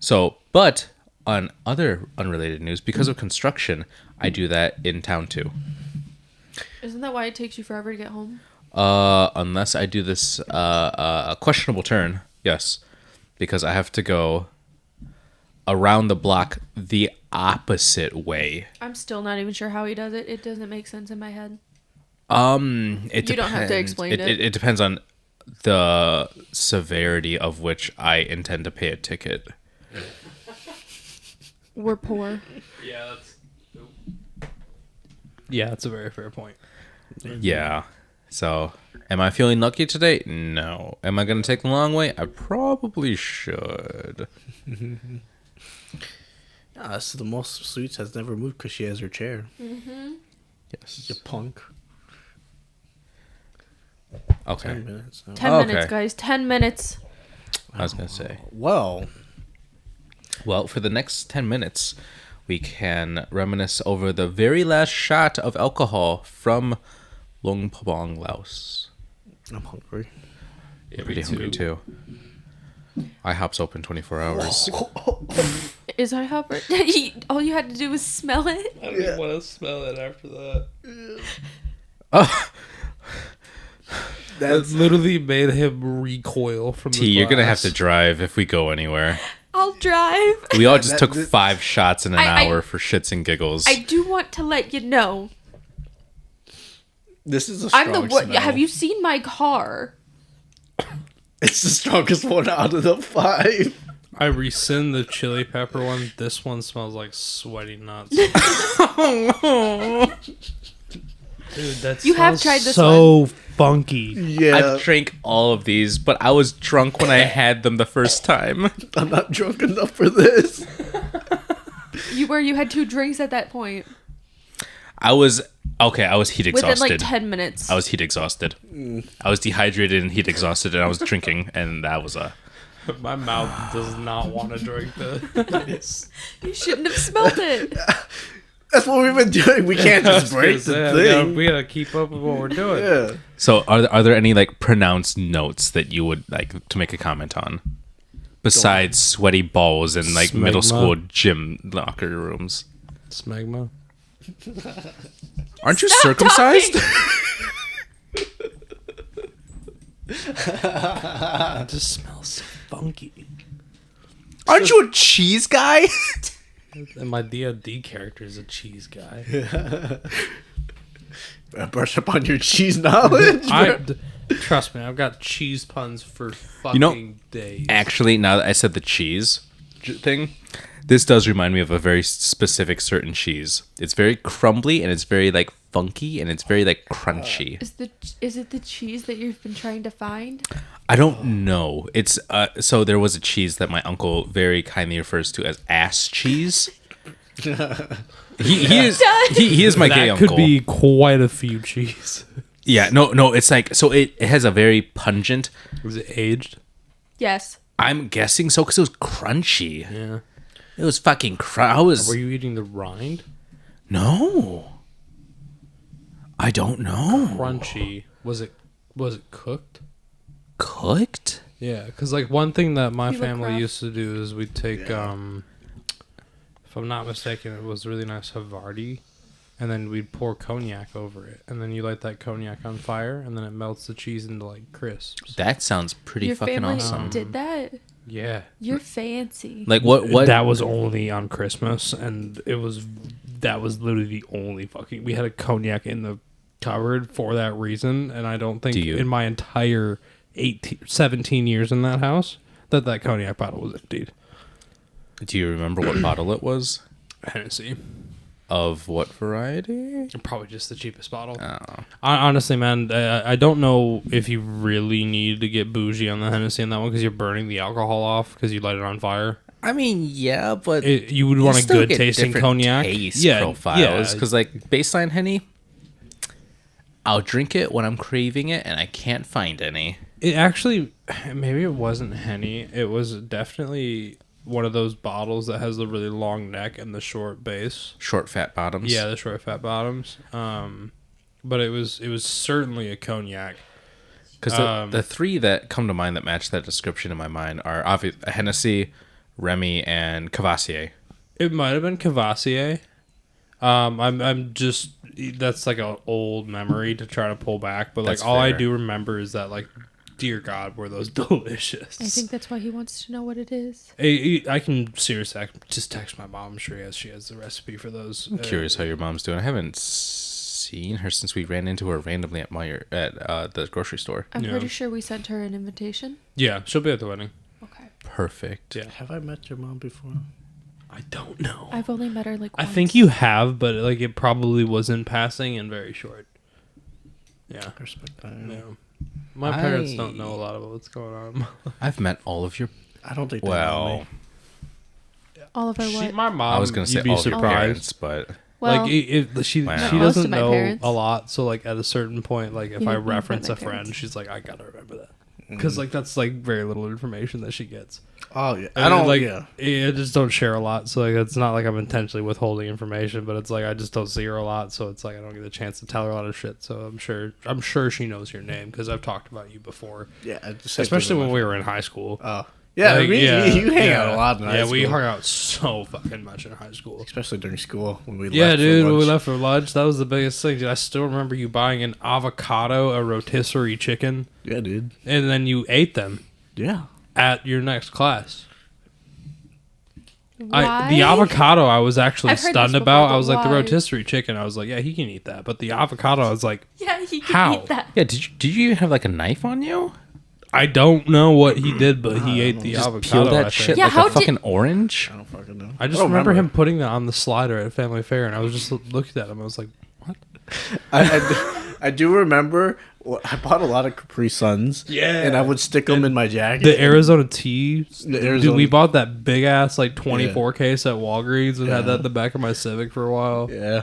So, but on other unrelated news, because of construction, I do that in town too. Isn't that why it takes you forever to get home? Unless I do this questionable turn, yes, because I have to go around the block the opposite way. I'm still not even sure how he does it. It doesn't make sense in my head. It You don't have to depends. explain it. It depends on the severity of which I intend to pay a ticket. We're poor. Yeah, that's a very fair point. Yeah. So, am I feeling lucky today? No. Am I going to take the long way? I probably should. So the most sweets has never moved because she has her chair. Yes. You punk. Okay. 10 minutes. 10 Okay. minutes, guys. 10 minutes. I was going to say. Well, Well, for the next 10 minutes, we can reminisce over the very last shot of alcohol from Luang Prabang, Laos. I'm hungry. Yeah, me too. IHOP's open 24 hours. Is IHOP? All you had to do was smell it. I don't want to smell it after that. Oh, That literally made him recoil from the T, you're going to have glass. to drive if we go anywhere. I'll drive. We all just took 5 shots in an I- hour for shits and giggles. I do want to let you know. This is a I'm strong the smell. Have you seen my car? It's the strongest one out of the 5. I rescind the chili pepper one. This one smells like sweaty nuts. Dude, that You have smells tried this so funky. Yeah, I've drank all of these, but I was drunk when I had them the first time. I'm not drunk enough for this. You had 2 drinks at that point. I was heat Within exhausted. like 10 minutes. I was heat exhausted. I was dehydrated and heat exhausted, and I was drinking, and that was a. My mouth does not want to drink this. You shouldn't have smelled it. That's what we've been doing. We can't just break the thing. We gotta keep up with what we're doing. Yeah. So, are there any like pronounced notes that you would like to make a comment on, besides sweaty balls in like middle Smegma. school gym locker rooms? Smegma. Aren't you Stop circumcised? It just smells so funky. Aren't you a cheese guy? And my D&D character is a cheese guy. Brush up on your cheese knowledge. Trust me, I've got cheese puns for fucking days. Actually, now that I said the cheese thing, this does remind me of a very specific certain cheese. It's very crumbly and it's very like funky and it's very like crunchy. Is it the cheese that you've been trying to find? I don't know. It's so there was a cheese that my uncle very kindly refers to as ass cheese. He is my gay that uncle. could be quite a few cheese. Yeah, no, it's like so it has a very pungent. Was it aged? Yes. I'm guessing so because it was crunchy. Yeah. It was fucking I was Were you eating the rind? no. I don't know. Crunchy. Was it cooked? Cooked? Yeah, because like one thing that my You look family rough. used to do is we'd take, if I'm not mistaken, it was really nice Havarti, and then we'd pour cognac over it, and then you light that cognac on fire, and then it melts the cheese into like crisps. That sounds pretty Your fucking family awesome. did that? Yeah, You're fancy. Like what? that was only on Christmas, and that was literally the only fucking. We had a cognac in the cupboard for that reason, and I don't think Do you? in my entire 17 years in that house that cognac bottle was emptied. Do you remember what bottle it was? Hennessy. Of what variety? Probably just the cheapest bottle. Oh. Honestly, man, I don't know if you really need to get bougie on the Hennessy on that one because you're burning the alcohol off because you light it on fire. I mean, yeah, but You would want a good tasting cognac. taste Yeah, profiles yeah. because like baseline Henny, I'll drink it when I'm craving it, and I can't find any. It actually, maybe it wasn't Henny. It was definitely one of those bottles that has the really long neck and the short base. Short fat bottoms. Yeah, the short fat bottoms. But it was certainly a cognac. Because the 3 that come to mind that match that description in my mind are Hennessy, Remy, and Cavassier. It might have been Cavassier. I'm just that's like an old memory to try to pull back, but like That's all I fair. do remember is that like, dear God, were those delicious. I think that's why he wants to know what it is. I can seriously just text my mom. I'm sure she has the recipe for those. I'm curious how your mom's doing. I haven't seen her since we ran into her randomly at the grocery store. I'm Yeah. pretty sure we sent her an invitation. Yeah, she'll be at the wedding. Okay. Perfect. Yeah. Have I met your mom before? I don't know. I've only met her like I once. think you have, but like it probably was in passing and very short. Yeah. I respect that. Yeah. My parents don't know a lot about what's going on. I've met all of your. I don't think they know me. all of our what? My mom. I was gonna say you'd be all of your surprised. parents, but Well, She Wow. she Most of doesn't my know parents. a lot, so like at a certain point, like if You I didn't meet reference my a friend, parents. she's like, I gotta remember that because like that's like very little information that she gets. Oh yeah, And I don't like. Yeah, I just don't share a lot, so like it's not like I'm intentionally withholding information, but it's like I just don't see her a lot, so it's like I don't get a chance to tell her a lot of shit. So I'm sure she knows your name because I've talked about you before, yeah. especially when we were in high school. Oh yeah, Like, you hang out a lot in high Yeah, school. we hung out so fucking much in high school. especially during school when we Yeah, left for dude, when we lunch. left for lunch, that was the biggest thing. Dude, I still remember you buying an avocado, a rotisserie chicken, Yeah, dude. and then you ate them Yeah. at your next class. why? The avocado I was actually I've heard stunned this about. before, I was but like, the why? rotisserie chicken. I was like, yeah, he can eat that. But the avocado, I was like, Yeah, he can How? eat that. yeah. Did you even have like a knife on you? I don't know what he did, but he ate the Just avocado. peel I that think. shit Yeah, like how a did- fucking orange. I don't fucking know. I just don't remember him putting that on the slider at Family Fair, and I was just looking at him. I was like, what? I do remember. I bought a lot of Capri Suns. Yeah. and I would stick them in my jacket. The Arizona tea. The Dude, Arizona- we bought that big ass like 24 case at Walgreens and had that in the back of my Civic for a while. Yeah.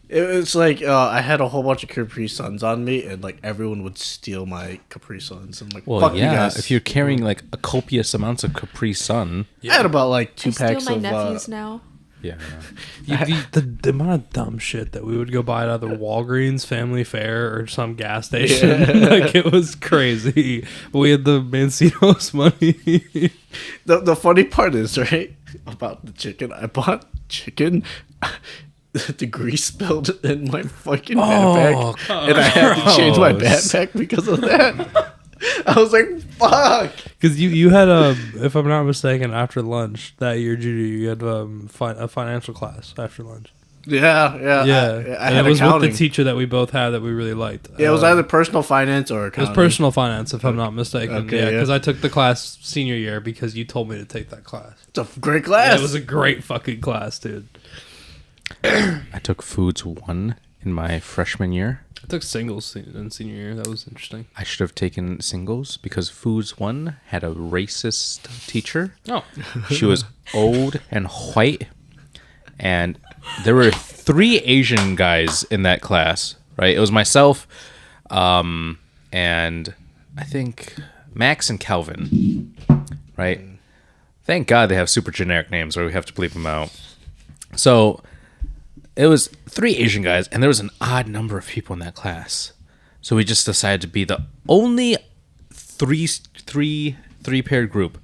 It was like I had a whole bunch of Capri Suns on me, and like everyone would steal my Capri Suns. I'm like, Well, fuck you yeah. guys. If you're carrying like a copious amounts of Capri Sun, I had about like two I steal packs my of. nephews now. yeah. The amount of dumb shit that we would go buy at either Walgreens, Family Fair, or some gas station. Like, it was crazy. But we had the Mancino's money. The funny part is right about the chicken. I bought chicken. The grease spilled in my fucking backpack, and I had to change my gross. backpack because of that. I was like, "Fuck!" Because you had if I'm not mistaken, after lunch that year, Judy, you had a financial class after lunch. Yeah. Yeah, I and had it was accounting. with the teacher that we both had that we really liked. Yeah, it was either personal finance or It was accounting. personal finance, if I'm not mistaken. Okay, yeah, yeah. because I took the class senior year because you told me to take that class. It's a great class. It was a great fucking class, dude. I took Foods 1 in my freshman year. I took singles in senior year. That was interesting. I should have taken singles because Foods 1 had a racist teacher. Oh, She was old and white, and there were 3 Asian guys in that class, right? It was myself, and I think Max and Calvin, right? Thank God they have super generic names where we have to bleep them out. So it was 3 Asian guys, and there was an odd number of people in that class. So we just decided to be the only three-paired group.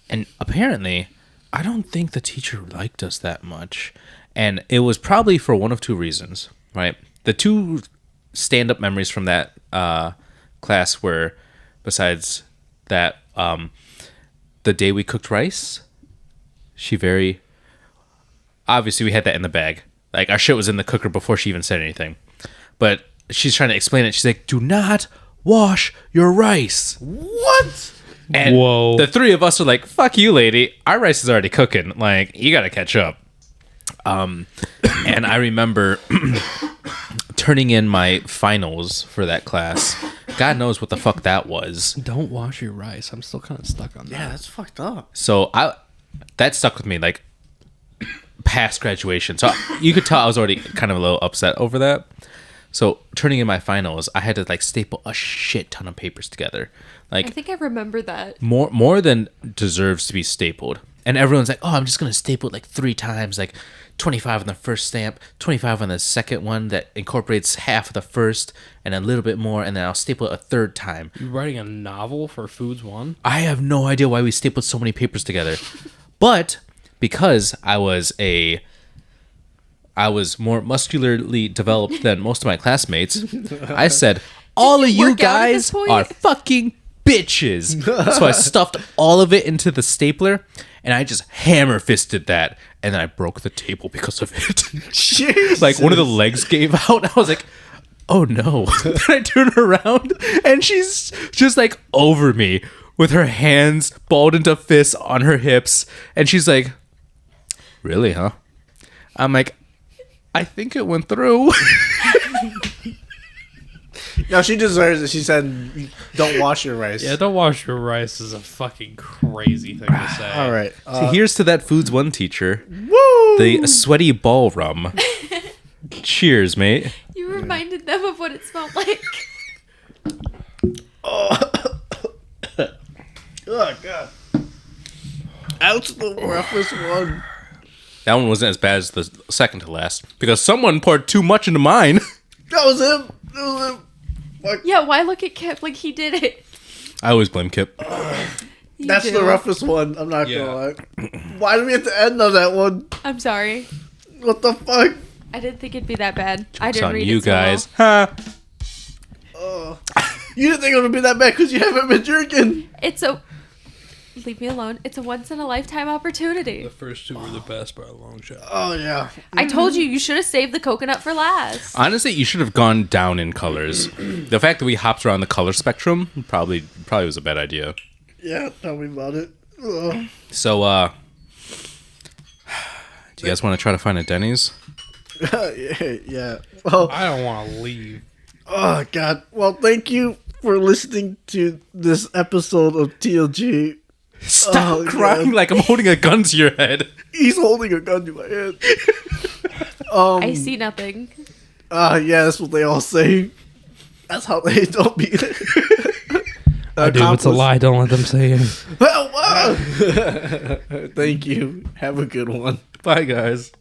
And apparently, I don't think the teacher liked us that much. And it was probably for one of 2 reasons, right? The 2 stand-up memories from that class were, besides that, the day we cooked rice, obviously we had that in the bag. Like, our shit was in the cooker before she even said anything. But she's trying to explain it. She's like, do not wash your rice. What? And Whoa. the 3 of us are like, fuck you, lady. Our rice is already cooking. Like, you got to catch up. And I remember turning in my finals for that class. God knows what the fuck that was. don't wash your rice. I'm still kind of stuck on that. Yeah, that's fucked up. So that stuck with me, like, past graduation. So you could tell I was already kind of a little upset over that. So turning in my finals, I had to like staple a shit ton of papers together, I like think I remember that. more than deserves to be stapled. And everyone's like, "Oh, I'm just gonna staple it like 3 times, like 25 on the first stamp, 25 on the second one that incorporates half of the first, and a little bit more, and then I'll staple it a 3rd time." You writing a novel for Foods One? I have no idea why we stapled so many papers together, but because I was more muscularly developed than most of my classmates, I said, all of you work out at this guys point? are fucking bitches. So I stuffed all of it into the stapler, and I just hammer fisted that, and then I broke the table because of it. Jesus. Like, one of the legs gave out. I was like, oh no. Then I turn around, and she's just like over me with her hands balled into fists on her hips, and she's like, Really, huh? I'm like, I think it went through. No, she deserves it. She said, "Don't wash your rice." Yeah, don't wash your rice is a fucking crazy thing to say. All right. So here's to that Foods 1 teacher. Woo! The sweaty ballroom. Cheers, mate. You reminded them of what it smelled like. Oh god. That's the roughest one. That one wasn't as bad as the second to last because someone poured too much into mine. That was him. That was him. Fuck. Yeah, why look at Kip like he did it? I always blame Kip. You That's do. the roughest one. I'm not Yeah. gonna lie. Why did we have to end on that one? I'm sorry. What the fuck? I didn't think it'd be that bad. I It's didn't on read you it so guys. well. Ha. You didn't think it would be that bad because you haven't been drinking. It's a... Leave me alone. It's a once-in-a-lifetime opportunity. The first two were the best by a long shot. Oh yeah. I told you should have saved the coconut for last. Honestly, you should have gone down in colors. The fact that we hopped around the color spectrum probably was a bad idea. Yeah. Tell me about it. Ugh. So, do you guys want to try to find a Denny's? Yeah. Well. I don't want to leave. Oh god. Well, thank you for listening to this episode of TLG. Stop Oh, crying God. like I'm holding a gun to your head. He's holding a gun to my head. I see nothing. Yeah, that's what they all say. That's how they don't be. I do. It's a lie. Don't let them say it. Well, thank you. Have a good one. Bye, guys.